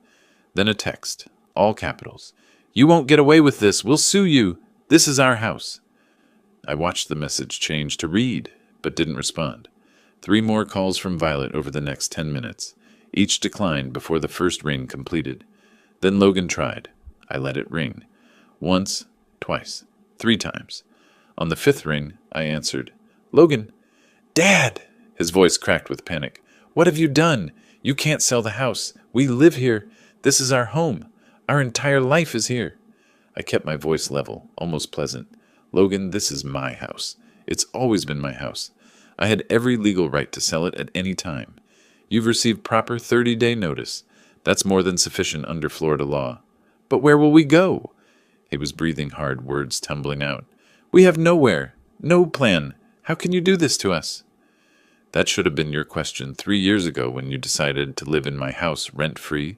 Then a text, all capitals. You won't get away with this. We'll sue you. This is our house. I watched the message change to read, but didn't respond. 3 more calls from Violet over the next 10 minutes. Each declined before the first ring completed. Then Logan tried. I let it ring. Once, twice, 3 times. On the 5th ring, I answered. Logan! Dad! His voice cracked with panic. What have you done? You can't sell the house. We live here. This is our home. Our entire life is here. I kept my voice level, almost pleasant. Logan, this is my house. It's always been my house. I had every legal right to sell it at any time. You've received proper 30-day notice. That's more than sufficient under Florida law. But where will we go? He was breathing hard, words tumbling out. We have nowhere. No plan. How can you do this to us? That should have been your question 3 years ago when you decided to live in my house rent-free,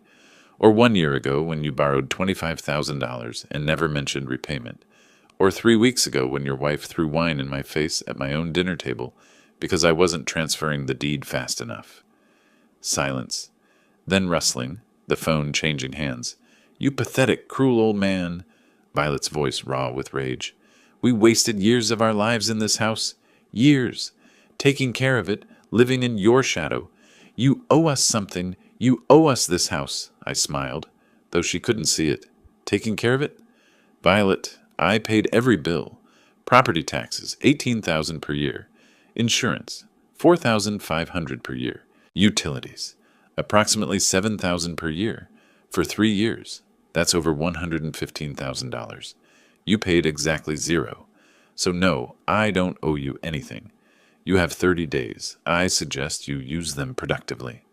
or 1 year ago when you borrowed $25,000 and never mentioned repayment, or 3 weeks ago when your wife threw wine in my face at my own dinner table because I wasn't transferring the deed fast enough. Silence. Then rustling, the phone changing hands. You pathetic, cruel old man. Violet's voice raw with rage. We wasted years of our lives in this house. Years. Taking care of it, living in your shadow. You owe us something. You owe us this house, I smiled, though she couldn't see it. Taking care of it? Violet, I paid every bill. Property taxes, $18,000 per year. Insurance, $4,500 per year. Utilities, approximately $7,000 per year. For 3 years, that's over $115,000. You paid exactly 0. So no, I don't owe you anything. You have 30 days. I suggest you use them productively.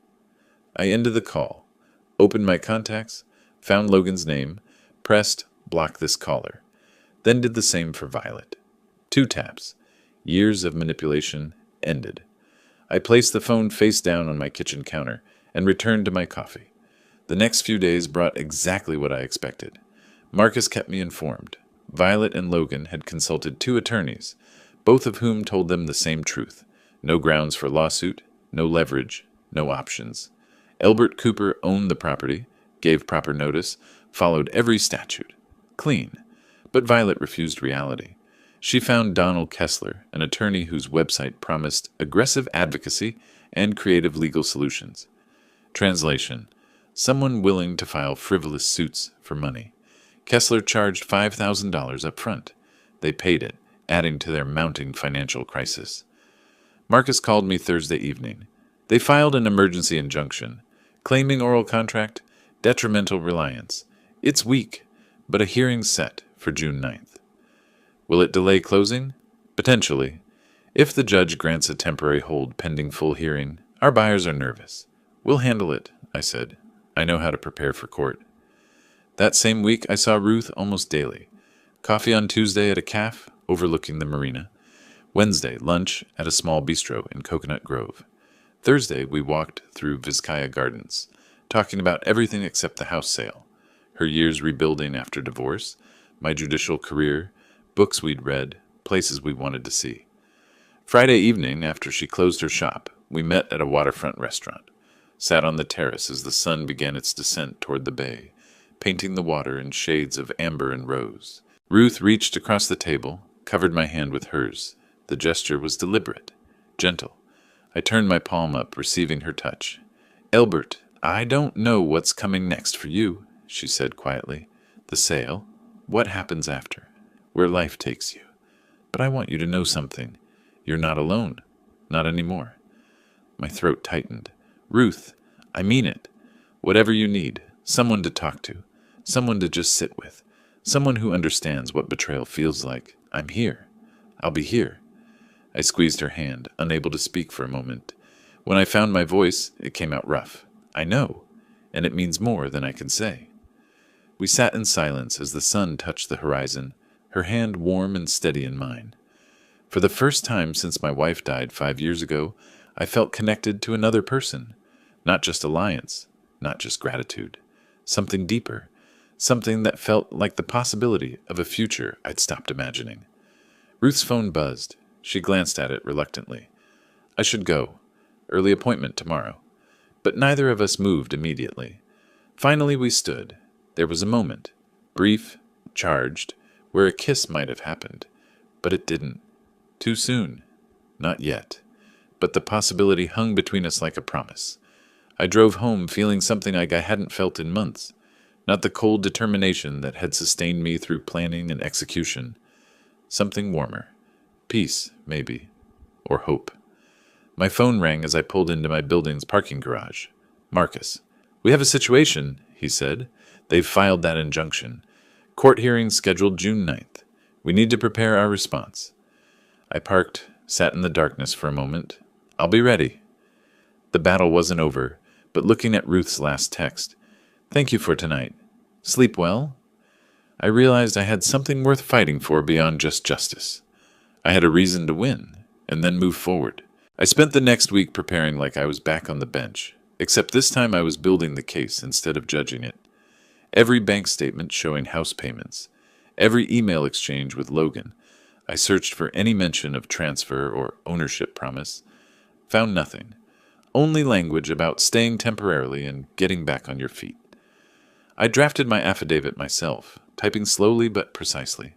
I ended the call, opened my contacts, found Logan's name, pressed block this caller, then did the same for Violet. 2 taps. Years of manipulation ended. I placed the phone face down on my kitchen counter and returned to my coffee. The next few days brought exactly what I expected. Marcus kept me informed. Violet and Logan had consulted 2 attorneys, both of whom told them the same truth. No grounds for lawsuit, no leverage, no options. Elbert Cooper owned the property, gave proper notice, followed every statute. Clean. But Violet refused reality. She found Donald Kessler, an attorney whose website promised aggressive advocacy and creative legal solutions. Translation: someone willing to file frivolous suits for money. Kessler charged $5,000 up front. They paid it, adding to their mounting financial crisis. Marcus called me Thursday evening. They filed an emergency injunction, claiming oral contract, detrimental reliance. It's weak, but a hearing's set for June 9th. Will it delay closing? Potentially. If the judge grants a temporary hold pending full hearing, our buyers are nervous. We'll handle it, I said. I know how to prepare for court. That same week, I saw Ruth almost daily. Coffee on Tuesday at a cafe overlooking the marina. Wednesday, lunch at a small bistro in Coconut Grove. Thursday, we walked through Vizcaya Gardens, talking about everything except the house sale, her years rebuilding after divorce, my judicial career, books we'd read, places we wanted to see. Friday evening, after she closed her shop, we met at a waterfront restaurant, sat on the terrace as the sun began its descent toward the bay, painting the water in shades of amber and rose. Ruth reached across the table, covered my hand with hers. The gesture was deliberate, gentle. I turned my palm up, receiving her touch. "Elbert, I don't know what's coming next for you," she said quietly. "The sale, what happens after, where life takes you. But I want you to know something. You're not alone. Not anymore." My throat tightened. "Ruth, I mean it. Whatever you need, someone to talk to, someone to just sit with, someone who understands what betrayal feels like. I'm here. I'll be here." I squeezed her hand, unable to speak for a moment. When I found my voice, it came out rough. "I know, and it means more than I can say." We sat in silence as the sun touched the horizon, her hand warm and steady in mine. For the first time since my wife died 5 years ago, I felt connected to another person. Not just alliance, not just gratitude. Something deeper, something that felt like the possibility of a future I'd stopped imagining. Ruth's phone buzzed. She glanced at it reluctantly. I should go. Early appointment tomorrow. But neither of us moved immediately. Finally we stood. There was a moment, brief, charged, where a kiss might have happened. But it didn't. Too soon. Not yet. But the possibility hung between us like a promise. I drove home feeling something like I hadn't felt in months. Not the cold determination that had sustained me through planning and execution. Something warmer. Peace, maybe. Or hope. My phone rang as I pulled into my building's parking garage. "Marcus, we have a situation," he said. "They've filed that injunction. Court hearing scheduled June 9th. We need to prepare our response." I parked, sat in the darkness for a moment. "I'll be ready." The battle wasn't over, but looking at Ruth's last text, "Thank you for tonight. Sleep well?" I realized I had something worth fighting for beyond just justice. I had a reason to win, and then move forward. I spent the next week preparing like I was back on the bench, except this time I was building the case instead of judging it. Every bank statement showing house payments, every email exchange with Logan, I searched for any mention of transfer or ownership promise. Found nothing. Only language about staying temporarily and getting back on your feet. I drafted my affidavit myself, typing slowly but precisely.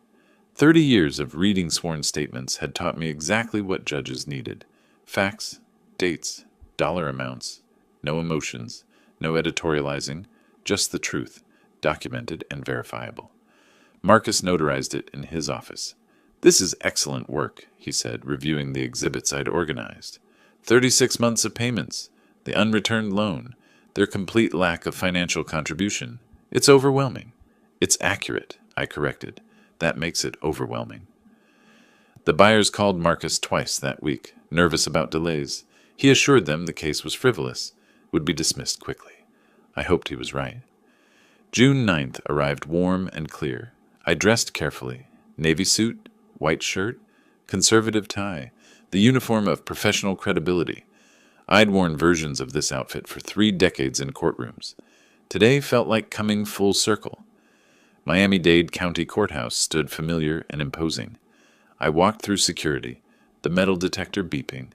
30 years of reading sworn statements had taught me exactly what judges needed. Facts, dates, dollar amounts, no emotions, no editorializing, just the truth, documented and verifiable. Marcus notarized it in his office. "This is excellent work," he said, reviewing the exhibits I'd organized. 36 months of payments, the unreturned loan, their complete lack of financial contribution. It's overwhelming. It's accurate, I corrected. That makes it overwhelming. The buyers called Marcus twice that week, nervous about delays. He assured them the case was frivolous, would be dismissed quickly. I hoped he was right. June 9th arrived warm and clear. I dressed carefully. Navy suit, white shirt, conservative tie, the uniform of professional credibility. I'd worn versions of this outfit for 3 decades in courtrooms. Today felt like coming full circle. Miami-Dade County Courthouse stood familiar and imposing. I walked through security, the metal detector beeping.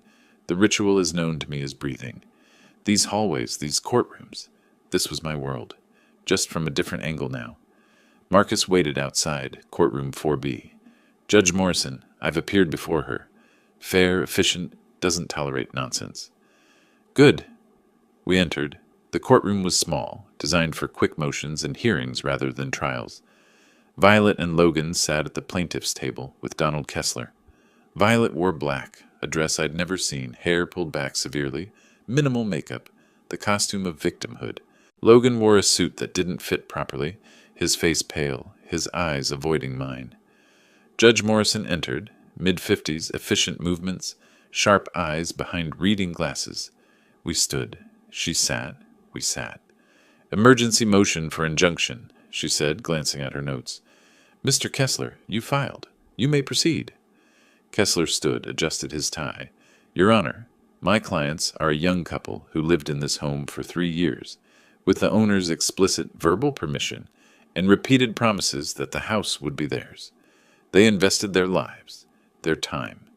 The ritual is known to me as breathing. These hallways, these courtrooms, this was my world, just from a different angle now. Marcus waited outside, courtroom 4B. "Judge Morrison, I've appeared before her. Fair, efficient, doesn't tolerate nonsense." "Good." We entered. The courtroom was small, designed for quick motions and hearings rather than trials. Violet and Logan sat at the plaintiff's table with Donald Kessler. Violet wore black, a dress I'd never seen, hair pulled back severely, minimal makeup, the costume of victimhood. Logan wore a suit that didn't fit properly, his face pale, his eyes avoiding mine. Judge Morrison entered, mid-50s, efficient movements, sharp eyes behind reading glasses. We stood. She sat. We sat. Emergency motion for injunction, she said, glancing at her notes. Mr. Kessler, you filed. You may proceed. Kessler stood, adjusted his tie. Your Honor, my clients are a young couple who lived in this home for 3 years, with the owner's explicit verbal permission and repeated promises that the house would be theirs. They invested their lives, their time,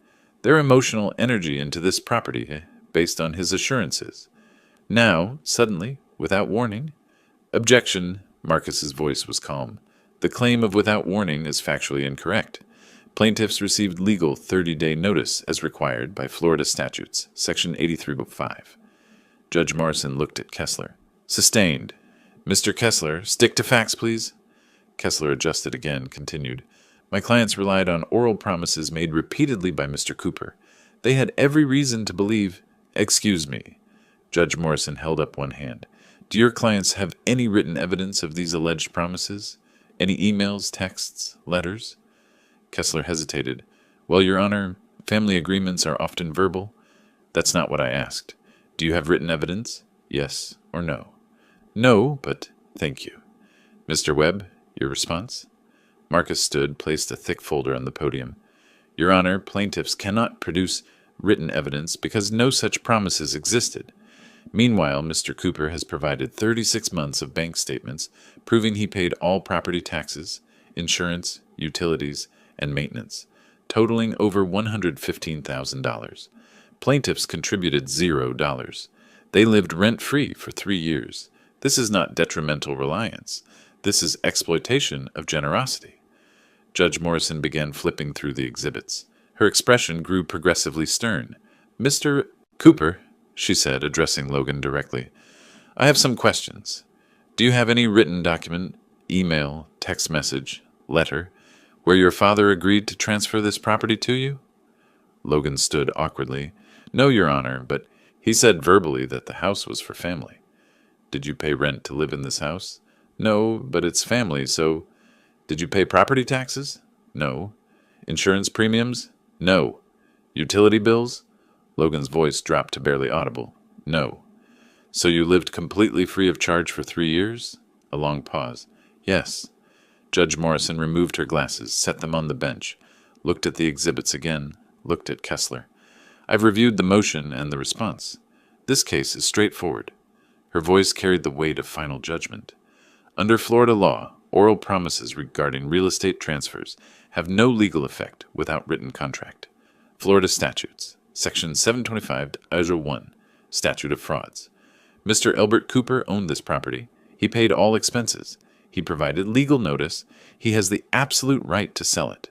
their emotional energy into this property based on his assurances. Now, suddenly, without warning... Objection, Marcus's voice was calm. The claim of without warning is factually incorrect. Plaintiffs received legal 30-day notice as required by Florida statutes, Section 8305. Judge Morrison looked at Kessler. Sustained. Mr. Kessler, stick to facts, please. Kessler adjusted again, continued. My clients relied on oral promises made repeatedly by Mr. Cooper. They had every reason to believe... Excuse me. Judge Morrison held up one hand. Do your clients have any written evidence of these alleged promises? Any emails, texts, letters? Kessler hesitated. Well, Your Honor, family agreements are often verbal. That's not what I asked. Do you have written evidence? Yes or no? No, but thank you. Mr. Webb, your response? Marcus stood, placed a thick folder on the podium. Your Honor, plaintiffs cannot produce written evidence because no such promises existed. Meanwhile, Mr. Cooper has provided 36 months of bank statements proving he paid all property taxes, insurance, utilities, and maintenance, totaling over $115,000. Plaintiffs contributed $0. They lived rent-free for 3 years. This is not detrimental reliance. This is exploitation of generosity. Judge Morrison began flipping through the exhibits. Her expression grew progressively stern. Mr. Cooper, she said, addressing Logan directly, I have some questions. Do you have any written document, email, text message, letter, where your father agreed to transfer this property to you? Logan stood awkwardly. No, Your Honor, but he said verbally that the house was for family. Did you pay rent to live in this house? No, but it's family, so... Did you pay property taxes? No. Insurance premiums? No. Utility bills? Logan's voice dropped to barely audible. No. So you lived completely free of charge for 3 years? A long pause. Yes. Judge Morrison removed her glasses, set them on the bench, looked at the exhibits again, looked at Kessler. I've reviewed the motion and the response. This case is straightforward. Her voice carried the weight of final judgment. Under Florida law, oral promises regarding real estate transfers have no legal effect without written contract. Florida statutes. Section 725-1, Statute of Frauds. Mr. Elbert Cooper owned this property. He paid all expenses. He provided legal notice. He has the absolute right to sell it.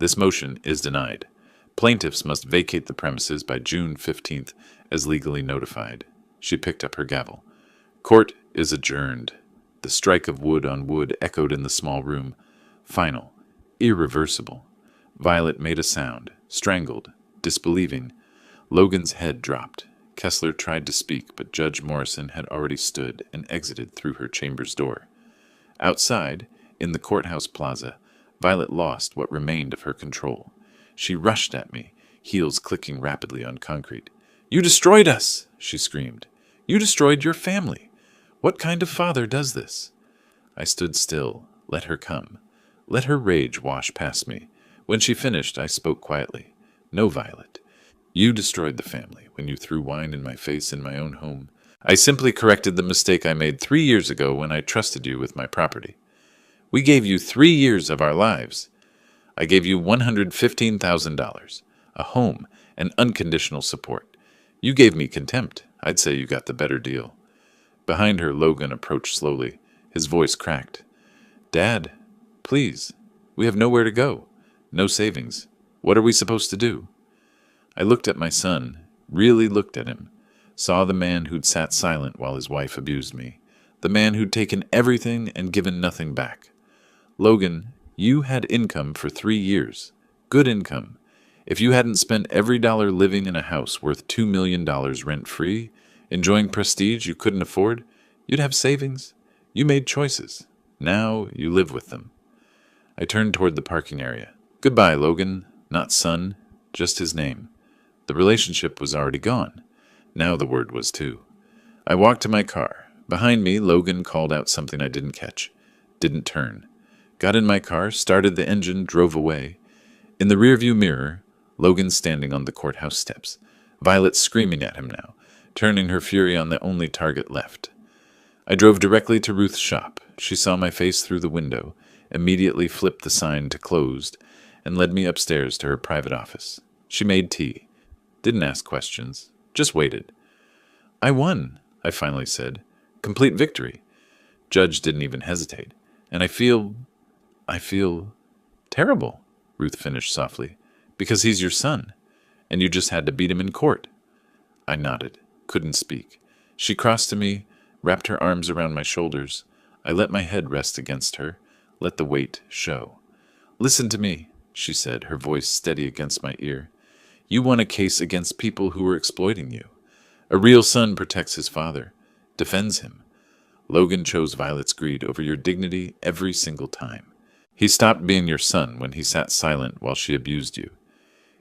This motion is denied. Plaintiffs must vacate the premises by June 15th as legally notified. She picked up her gavel. Court is adjourned. The strike of wood on wood echoed in the small room. Final. Irreversible. Violet made a sound, strangled, disbelieving. Logan's head dropped. Kessler tried to speak, but Judge Morrison had already stood and exited through her chamber's door. Outside, in the courthouse plaza, Violet lost what remained of her control. She rushed at me, heels clicking rapidly on concrete. You destroyed us, she screamed. You destroyed your family. What kind of father does this? I stood still, let her come. Let her rage wash past me. When she finished, I spoke quietly. No, Violet. You destroyed the family when you threw wine in my face in my own home. I simply corrected the mistake I made 3 years ago when I trusted you with my property. We gave you 3 years of our lives. I gave you $115,000, a home, and unconditional support. You gave me contempt. I'd say you got the better deal. Behind her, Logan approached slowly. His voice cracked. Dad, please. We have nowhere to go. No savings. What are we supposed to do? I looked at my son, really looked at him, saw the man who'd sat silent while his wife abused me, the man who'd taken everything and given nothing back. Logan, You had income for 3 years. Good income. If you hadn't spent every dollar living in a house worth $2 million rent-free, enjoying prestige you couldn't afford, you'd have savings. You made choices. Now you live with them. I turned toward the parking area. Goodbye, Logan. Not son, just his name. The relationship was already gone. Now the word was too. I walked to my car. Behind me, Logan called out something I didn't catch. Didn't turn. Got in my car, started the engine, drove away. In the rearview mirror, Logan standing on the courthouse steps. Violet screaming at him now, turning her fury on the only target left. I drove directly to Ruth's shop. She saw my face through the window, immediately flipped the sign to closed, and led me upstairs to her private office. She made tea. Didn't ask questions. Just waited. I won, I finally said. Complete victory. Judge didn't even hesitate. And I feel terrible, Ruth finished softly, because he's your son, and you just had to beat him in court. I nodded, couldn't speak. She crossed to me, wrapped her arms around my shoulders. I let my head rest against her, let the weight show. Listen to me, she said, her voice steady against my ear. You won a case against people who were exploiting you. A real son protects his father, defends him. Logan chose Violet's greed over your dignity every single time. He stopped being your son when he sat silent while she abused you.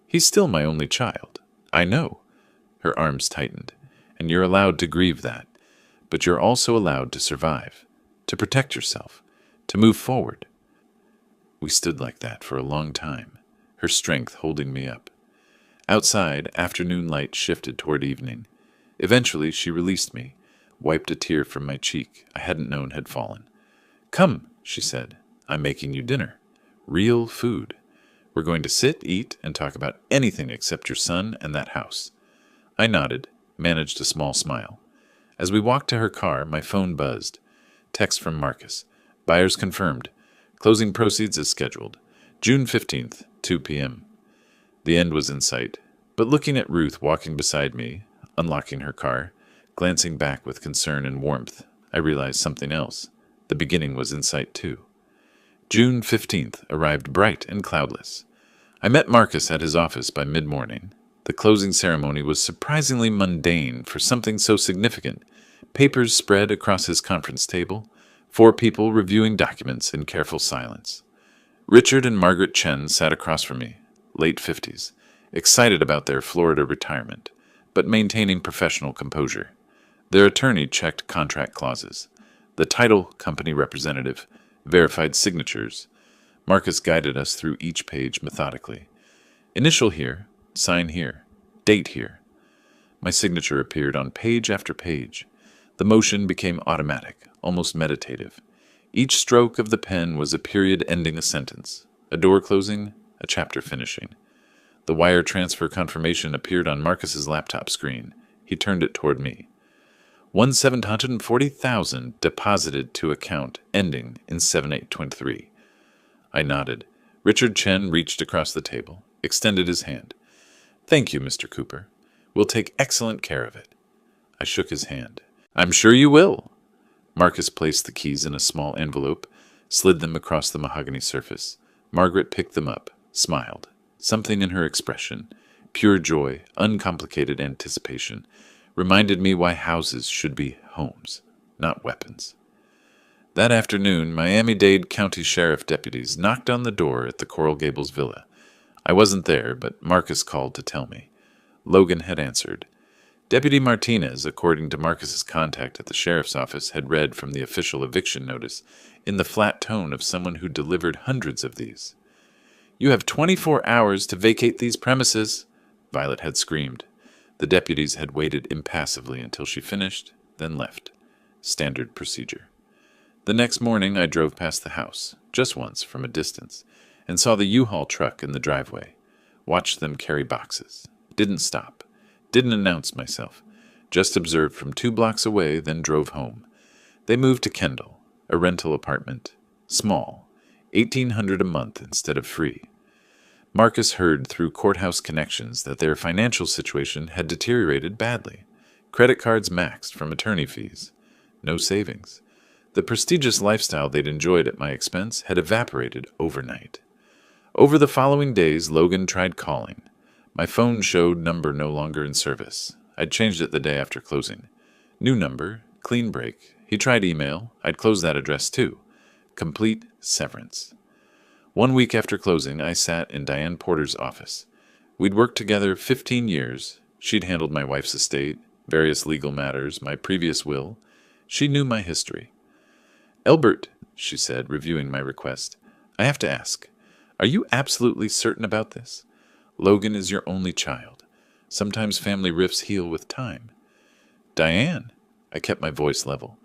He's still my only child. I know. Her arms tightened. And you're allowed to grieve that. But you're also allowed to survive, to protect yourself, to move forward. We stood like that for a long time, her strength holding me up. Outside, afternoon light shifted toward evening. Eventually, she released me, wiped a tear from my cheek I hadn't known had fallen. Come, she said. I'm making you dinner. Real food. We're going to sit, eat, and talk about anything except your son and that house. I nodded, managed a small smile. As we walked to her car, my phone buzzed. Text from Marcus. Buyers confirmed. Closing proceeds as scheduled. June 15th, 2 p.m. The end was in sight. But looking at Ruth walking beside me, unlocking her car, glancing back with concern and warmth, I realized something else. The beginning was in sight too. June 15th arrived bright and cloudless. I met Marcus at his office by mid-morning. The closing ceremony was surprisingly mundane for something so significant. Papers spread across his conference table, 4 people reviewing documents in careful silence. Richard and Margaret Chen sat across from me, late 50s, excited about their Florida retirement, but maintaining professional composure. Their attorney checked contract clauses. The title company representative verified signatures. Marcus guided us through each page methodically. Initial here, sign here, date here. My signature appeared on page after page. The motion became automatic, almost meditative. Each stroke of the pen was a period ending a sentence, a door closing, a chapter finishing. The wire transfer confirmation appeared on Marcus's laptop screen. He turned it toward me. 1,740,000 deposited to account ending in 7823. I nodded. Richard Chen reached across the table, extended his hand. Thank you, Mr. Cooper. We'll take excellent care of it. I shook his hand. I'm sure you will. Marcus placed the keys in a small envelope, slid them across the mahogany surface. Margaret picked them up, smiled. Something in her expression, pure joy, uncomplicated anticipation, reminded me why houses should be homes, not weapons. That afternoon, Miami-Dade County Sheriff deputies knocked on the door at the Coral Gables villa. I wasn't there, but Marcus called to tell me. Logan had answered. Deputy Martinez, according to Marcus's contact at the sheriff's office, had read from the official eviction notice in the flat tone of someone who delivered hundreds of these. You have 24 hours to vacate these premises, Violet had screamed. The deputies had waited impassively until she finished, then left. Standard procedure. The next morning I drove past the house, just once from a distance, and saw the U-Haul truck in the driveway. Watched them carry boxes. Didn't stop. Didn't announce myself. Just observed from 2 blocks away, then drove home. They moved to Kendall, a rental apartment. Small. $1,800 a month instead of free. Marcus heard through courthouse connections that their financial situation had deteriorated badly. Credit cards maxed from attorney fees. No savings. The prestigious lifestyle they'd enjoyed at my expense had evaporated overnight. Over the following days, Logan tried calling. My phone showed number no longer in service. I'd changed it the day after closing. New number, clean break. He tried email. I'd closed that address too. Complete severance. 1 week after closing, I sat in Diane Porter's office. We'd worked together 15 years. She'd handled my wife's estate, various legal matters, my previous will. She knew my history. "Elbert," she said, reviewing my request, "I have to ask, are you absolutely certain about this? Logan is your only child. Sometimes family rifts heal with time." "Diane," I kept my voice level.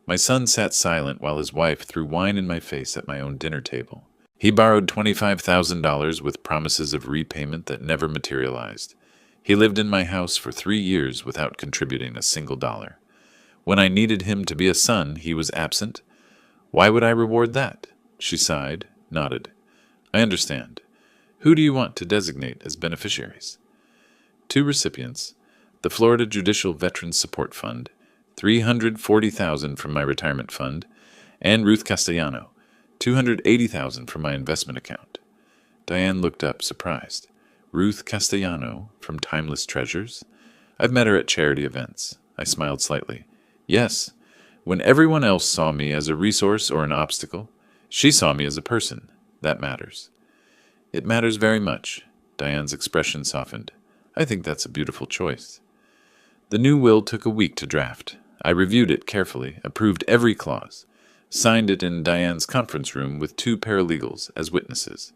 My son sat silent while his wife threw wine in my face at my own dinner table. He borrowed $25,000 with promises of repayment that never materialized. He lived in my house for 3 years without contributing a single dollar. When I needed him to be a son, he was absent. Why would I reward that? She sighed, nodded. "I understand. Who do you want to designate as beneficiaries?" 2 recipients, the Florida Judicial Veterans Support Fund, $340,000 from my retirement fund, and Ruth Castellano, $280,000 from my investment account. Diane looked up, surprised. Ruth Castellano from Timeless Treasures? I've met her at charity events. I smiled slightly. Yes, when everyone else saw me as a resource or an obstacle, she saw me as a person. That matters. It matters very much. Diane's expression softened. I think that's a beautiful choice. The new will took a week to draft. I reviewed it carefully, approved every clause, signed it in Diane's conference room with 2 paralegals as witnesses.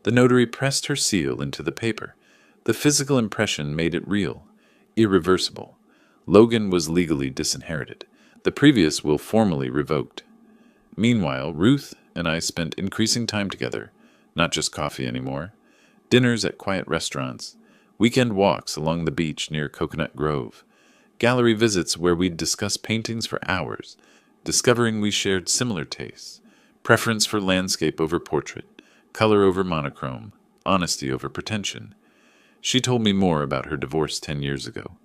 The notary pressed her seal into the paper. The physical impression made it real, irreversible. Logan was legally disinherited. The previous will formally revoked. Meanwhile, Ruth and I spent increasing time together, not just coffee anymore. Dinners at quiet restaurants, weekend walks along the beach near Coconut Grove, gallery visits where we'd discuss paintings for hours, discovering we shared similar tastes, preference for landscape over portrait, color over monochrome, honesty over pretension. She told me more about her divorce 10 years ago,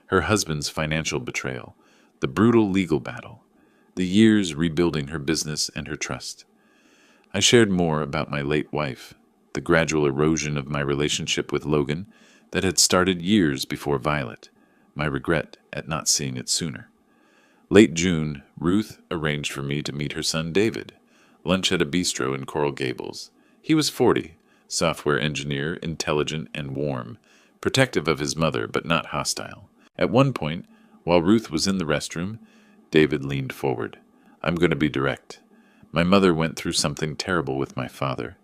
her husband's financial betrayal, the brutal legal battle, the years rebuilding her business and her trust. I shared more about my late wife, the gradual erosion of my relationship with Logan that had started years before Violet, my regret at not seeing it sooner. Late June, Ruth arranged for me to meet her son David, lunch at a bistro in Coral Gables. He was 40, software engineer, intelligent and warm, protective of his mother but not hostile. At one point, while Ruth was in the restroom, David leaned forward. "I'm going to be direct. My mother went through something terrible with my father.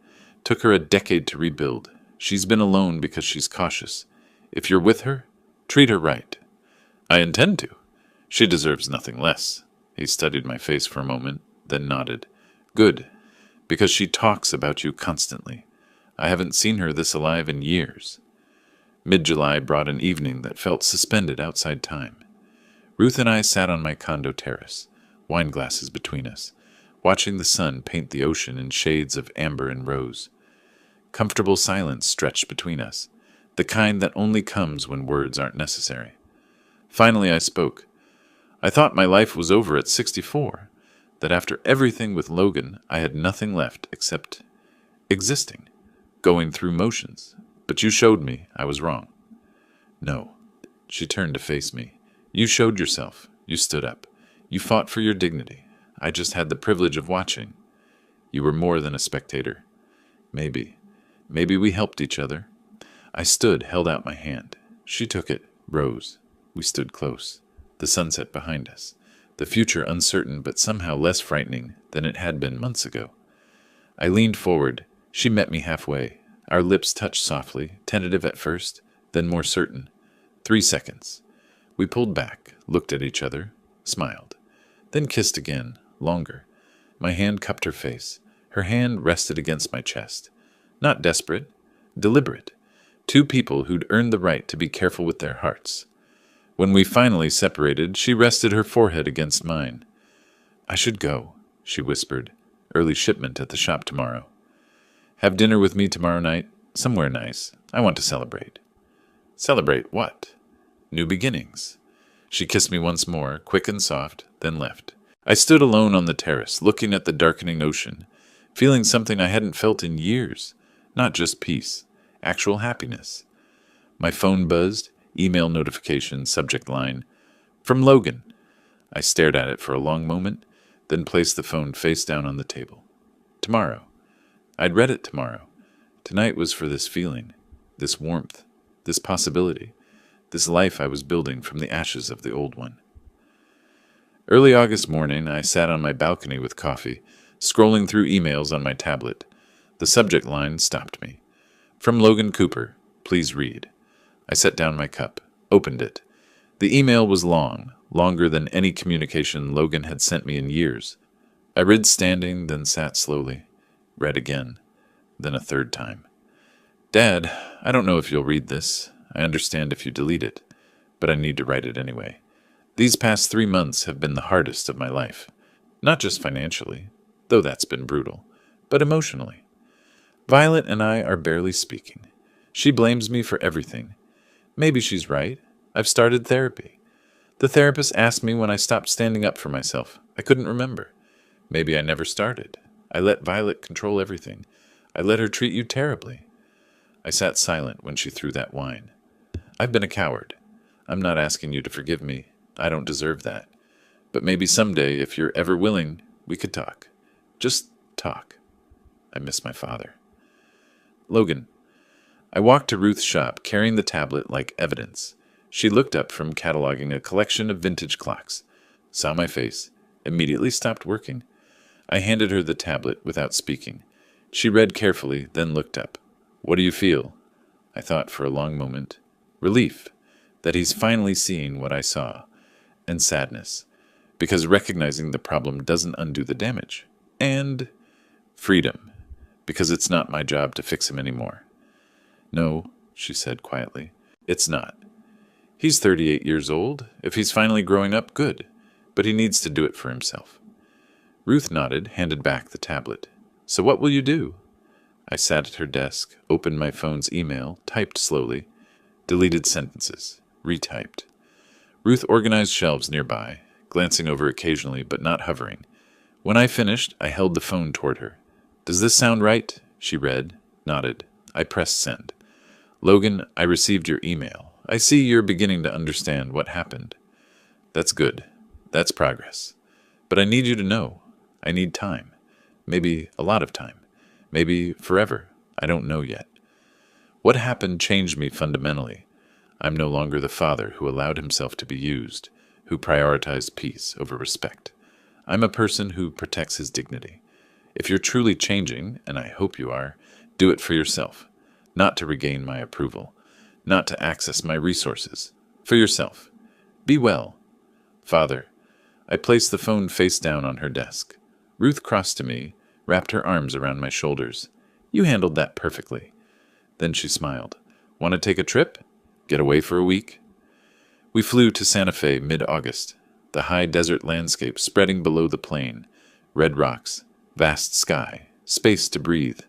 Took her a decade to rebuild. She's been alone because she's cautious. If you're with her, treat her right." "I intend to. She deserves nothing less." He studied my face for a moment, then nodded. "Good, because she talks about you constantly. I haven't seen her this alive in years." Mid-July brought an evening that felt suspended outside time. Ruth and I sat on my condo terrace, wine glasses between us, watching the sun paint the ocean in shades of amber and rose. Comfortable silence stretched between us, the kind that only comes when words aren't necessary. Finally I spoke. I thought my life was over at 64, that after everything with Logan I had nothing left except existing, going through motions. But you showed me I was wrong. "No." She turned to face me. "You showed yourself. You stood up. You fought for your dignity. I just had the privilege of watching. You were more than a spectator. Maybe we helped each other." I stood, held out my hand. She took it, rose. We stood close. The sunset behind us. The future uncertain but somehow less frightening than it had been months ago. I leaned forward. She met me halfway. Our lips touched softly, tentative at first, then more certain. 3 seconds. We pulled back, looked at each other, smiled, then kissed again, longer. My hand cupped her face. Her hand rested against my chest. Not desperate, deliberate. 2 people who'd earned the right to be careful with their hearts. When we finally separated, she rested her forehead against mine. "I should go," she whispered. "Early shipment at the shop tomorrow." "Have dinner with me tomorrow night? Somewhere nice. I want to celebrate." "Celebrate what?" "New beginnings." She kissed me once more, quick and soft, then left. I stood alone on the terrace, looking at the darkening ocean, feeling something I hadn't felt in years. Not just peace, actual happiness. My phone buzzed, email notification, subject line, "From Logan." I stared at it for a long moment, then placed the phone face down on the table. Tomorrow. I'd read it tomorrow. Tonight was for this feeling, this warmth, this possibility, this life I was building from the ashes of the old one. Early August morning, I sat on my balcony with coffee, scrolling through emails on my tablet. The subject line stopped me. "From Logan Cooper, please read." I set down my cup, opened it. The email was long, longer than any communication Logan had sent me in years. I read standing, then sat slowly, read again, then a third time. "Dad, I don't know if you'll read this. I understand if you delete it, but I need to write it anyway. These past 3 months have been the hardest of my life. Not just financially, though that's been brutal, but emotionally. Violet and I are barely speaking. She blames me for everything. Maybe she's right. I've started therapy. The therapist asked me when I stopped standing up for myself. I couldn't remember. Maybe I never started. I let Violet control everything. I let her treat you terribly." I sat silent when she threw that wine. "I've been a coward. I'm not asking you to forgive me. I don't deserve that. But maybe someday, if you're ever willing, we could talk. Just talk. I miss my father." "Logan." I walked to Ruth's shop, carrying the tablet like evidence. She looked up from cataloging a collection of vintage clocks, saw my face, immediately stopped working. I handed her the tablet without speaking. She read carefully, then looked up. "What do you feel?" I thought for a long moment. Relief, that he's finally seeing what I saw, and sadness, because recognizing the problem doesn't undo the damage, and freedom, because it's not my job to fix him anymore. "No," she said quietly, "it's not. He's 38 years old. If he's finally growing up, good, but he needs to do it for himself." Ruth nodded, handed back the tablet. "So what will you do?" I sat at her desk, opened my phone's email, typed slowly, deleted sentences, retyped. Ruth organized shelves nearby, glancing over occasionally but not hovering. When I finished, I held the phone toward her. "Does this sound right?" She read, nodded. I pressed send. "Logan, I received your email. I see you're beginning to understand what happened. That's good. That's progress. But I need you to know. I need time. Maybe a lot of time. Maybe forever. I don't know yet. What happened changed me fundamentally. I'm no longer the father who allowed himself to be used, who prioritized peace over respect. I'm a person who protects his dignity. If you're truly changing, and I hope you are, do it for yourself, not to regain my approval, not to access my resources. For yourself. Be well. Father." I placed the phone face down on her desk. Ruth crossed to me, wrapped her arms around my shoulders. "You handled that perfectly." Then she smiled. "Want to take a trip? Get away for a week?" We flew to Santa Fe mid-August, the high desert landscape spreading below the plain, red rocks, vast sky, space to breathe.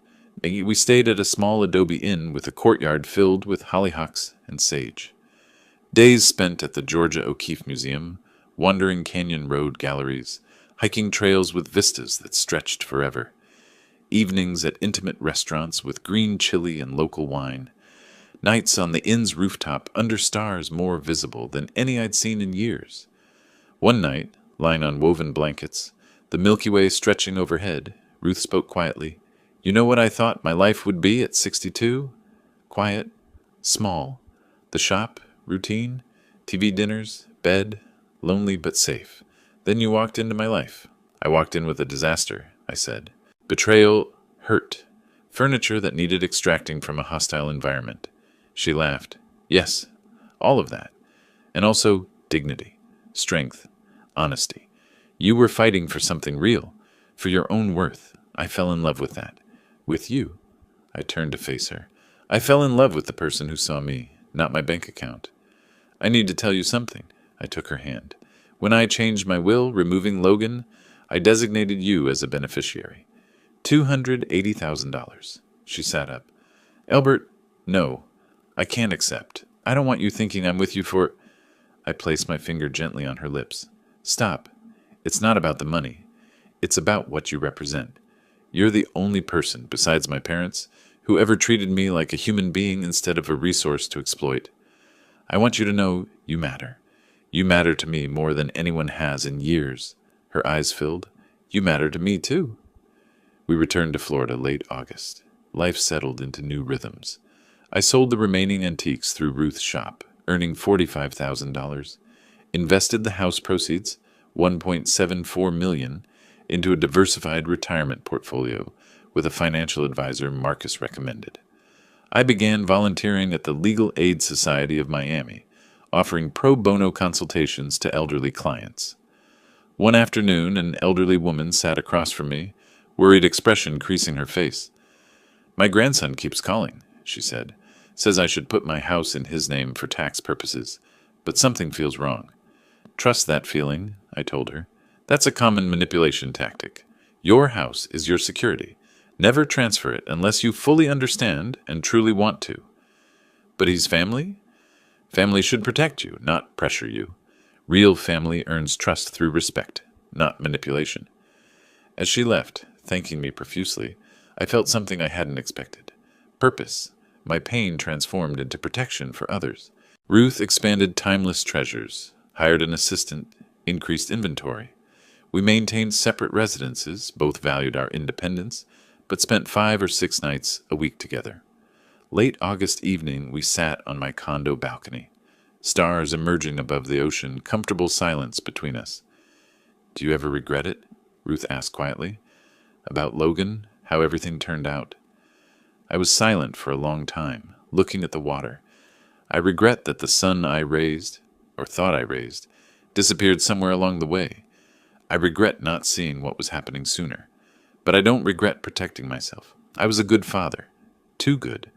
We stayed at a small adobe inn with a courtyard filled with hollyhocks and sage. Days spent at the Georgia O'Keeffe Museum, wandering canyon road galleries, hiking trails with vistas that stretched forever. Evenings at intimate restaurants with green chili and local wine. Nights on the inn's rooftop under stars more visible than any I'd seen in years. One night, lying on woven blankets, the Milky Way stretching overhead, Ruth spoke quietly. "You know what I thought my life would be at 62? Quiet, small. The shop, routine, TV dinners, bed, lonely but safe. Then you walked into my life. I walked in with a disaster," I said. "Betrayal, hurt, furniture that needed extracting from a hostile environment." She laughed. "Yes, all of that. And also dignity, strength, honesty. You were fighting for something real, for your own worth. I fell in love with that. With you." I turned to face her. "I fell in love with the person who saw me, not my bank account. I need to tell you something." I took her hand. "When I changed my will, removing Logan, I designated you as a beneficiary. $280,000. She sat up. "Albert, no. I can't accept. I don't want you thinking I'm with you for—" I placed my finger gently on her lips. "Stop. It's not about the money. It's about what you represent. You're the only person, besides my parents, who ever treated me like a human being instead of a resource to exploit. I want you to know you matter. You matter to me more than anyone has in years. Her eyes filled. You matter to me, too. We returned to Florida late August. Life settled into new rhythms. I sold the remaining antiques through Ruth's shop, earning $45,000, invested the house proceeds, $1.74 million, into a diversified retirement portfolio with a financial advisor Marcus recommended. I began volunteering at the Legal Aid Society of Miami, offering pro bono consultations to elderly clients. One afternoon, an elderly woman sat across from me, worried expression creasing her face. "My grandson keeps calling," she said. "Says I should put my house in his name for tax purposes, but something feels wrong." "Trust that feeling," I told her. "That's a common manipulation tactic. Your house is your security. Never transfer it unless you fully understand and truly want to." "But he's family?" "Family should protect you, not pressure you. Real family earns trust through respect, not manipulation." As she left, thanking me profusely, I felt something I hadn't expected. Purpose. My pain transformed into protection for others. Ruth expanded timeless treasures, hired an assistant, increased inventory. We maintained separate residences, both valued our independence, but spent 5 or 6 nights a week together. Late August evening, we sat on my condo balcony. Stars emerging above the ocean, comfortable silence between us. "Do you ever regret it?" Ruth asked quietly. "About Logan, how everything turned out?" I was silent for a long time, looking at the water. I regret that the son I raised, or thought I raised, disappeared somewhere along the way. I regret not seeing what was happening sooner. But I don't regret protecting myself. I was a good father. Too good.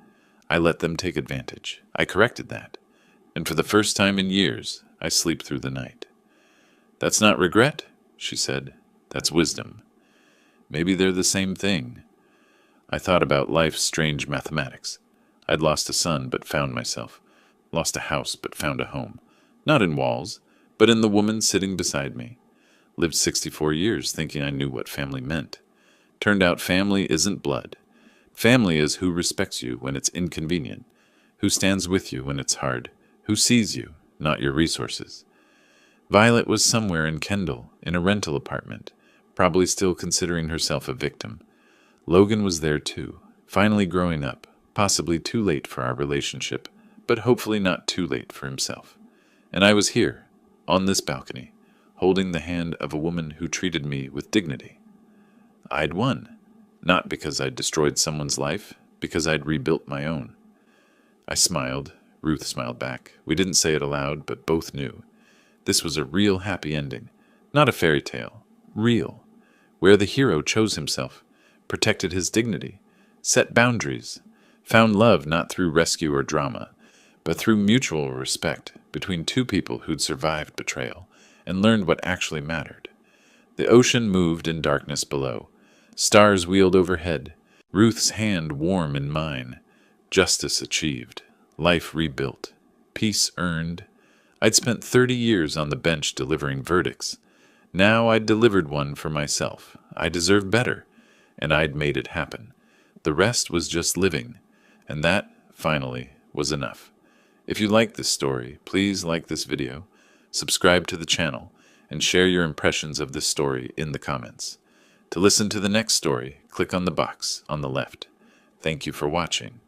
I let them take advantage. I corrected that. And for the first time in years, I sleep through the night. "That's not regret," she said. "That's wisdom." Maybe they're the same thing. I thought about life's strange mathematics. I'd lost a son, but found myself. Lost a house, but found a home. Not in walls, but in the woman sitting beside me. Lived 64 years thinking I knew what family meant. Turned out family isn't blood. Family is who respects you when it's inconvenient, who stands with you when it's hard, who sees you, not your resources. Violet was somewhere in Kendall, in a rental apartment, probably still considering herself a victim. Logan was there too, finally growing up, possibly too late for our relationship, but hopefully not too late for himself. And I was here, on this balcony, holding the hand of a woman who treated me with dignity. I'd won, not because I'd destroyed someone's life, because I'd rebuilt my own. I smiled. Ruth smiled back. We didn't say it aloud, but both knew. This was a real happy ending, not a fairy tale. Real, where the hero chose himself, protected his dignity, set boundaries, found love not through rescue or drama, but through mutual respect between two people who'd survived betrayal and learned what actually mattered. The ocean moved in darkness below. Stars wheeled overhead. Ruth's hand warm in mine. Justice achieved. Life rebuilt. Peace earned. I'd spent 30 years on the bench delivering verdicts. Now I'd delivered one for myself. I deserved better, and I'd made it happen. The rest was just living, and that, finally, was enough. If you like this story, please like this video, subscribe to the channel, and share your impressions of this story in the comments. To listen to the next story, click on the box on the left. Thank you for watching.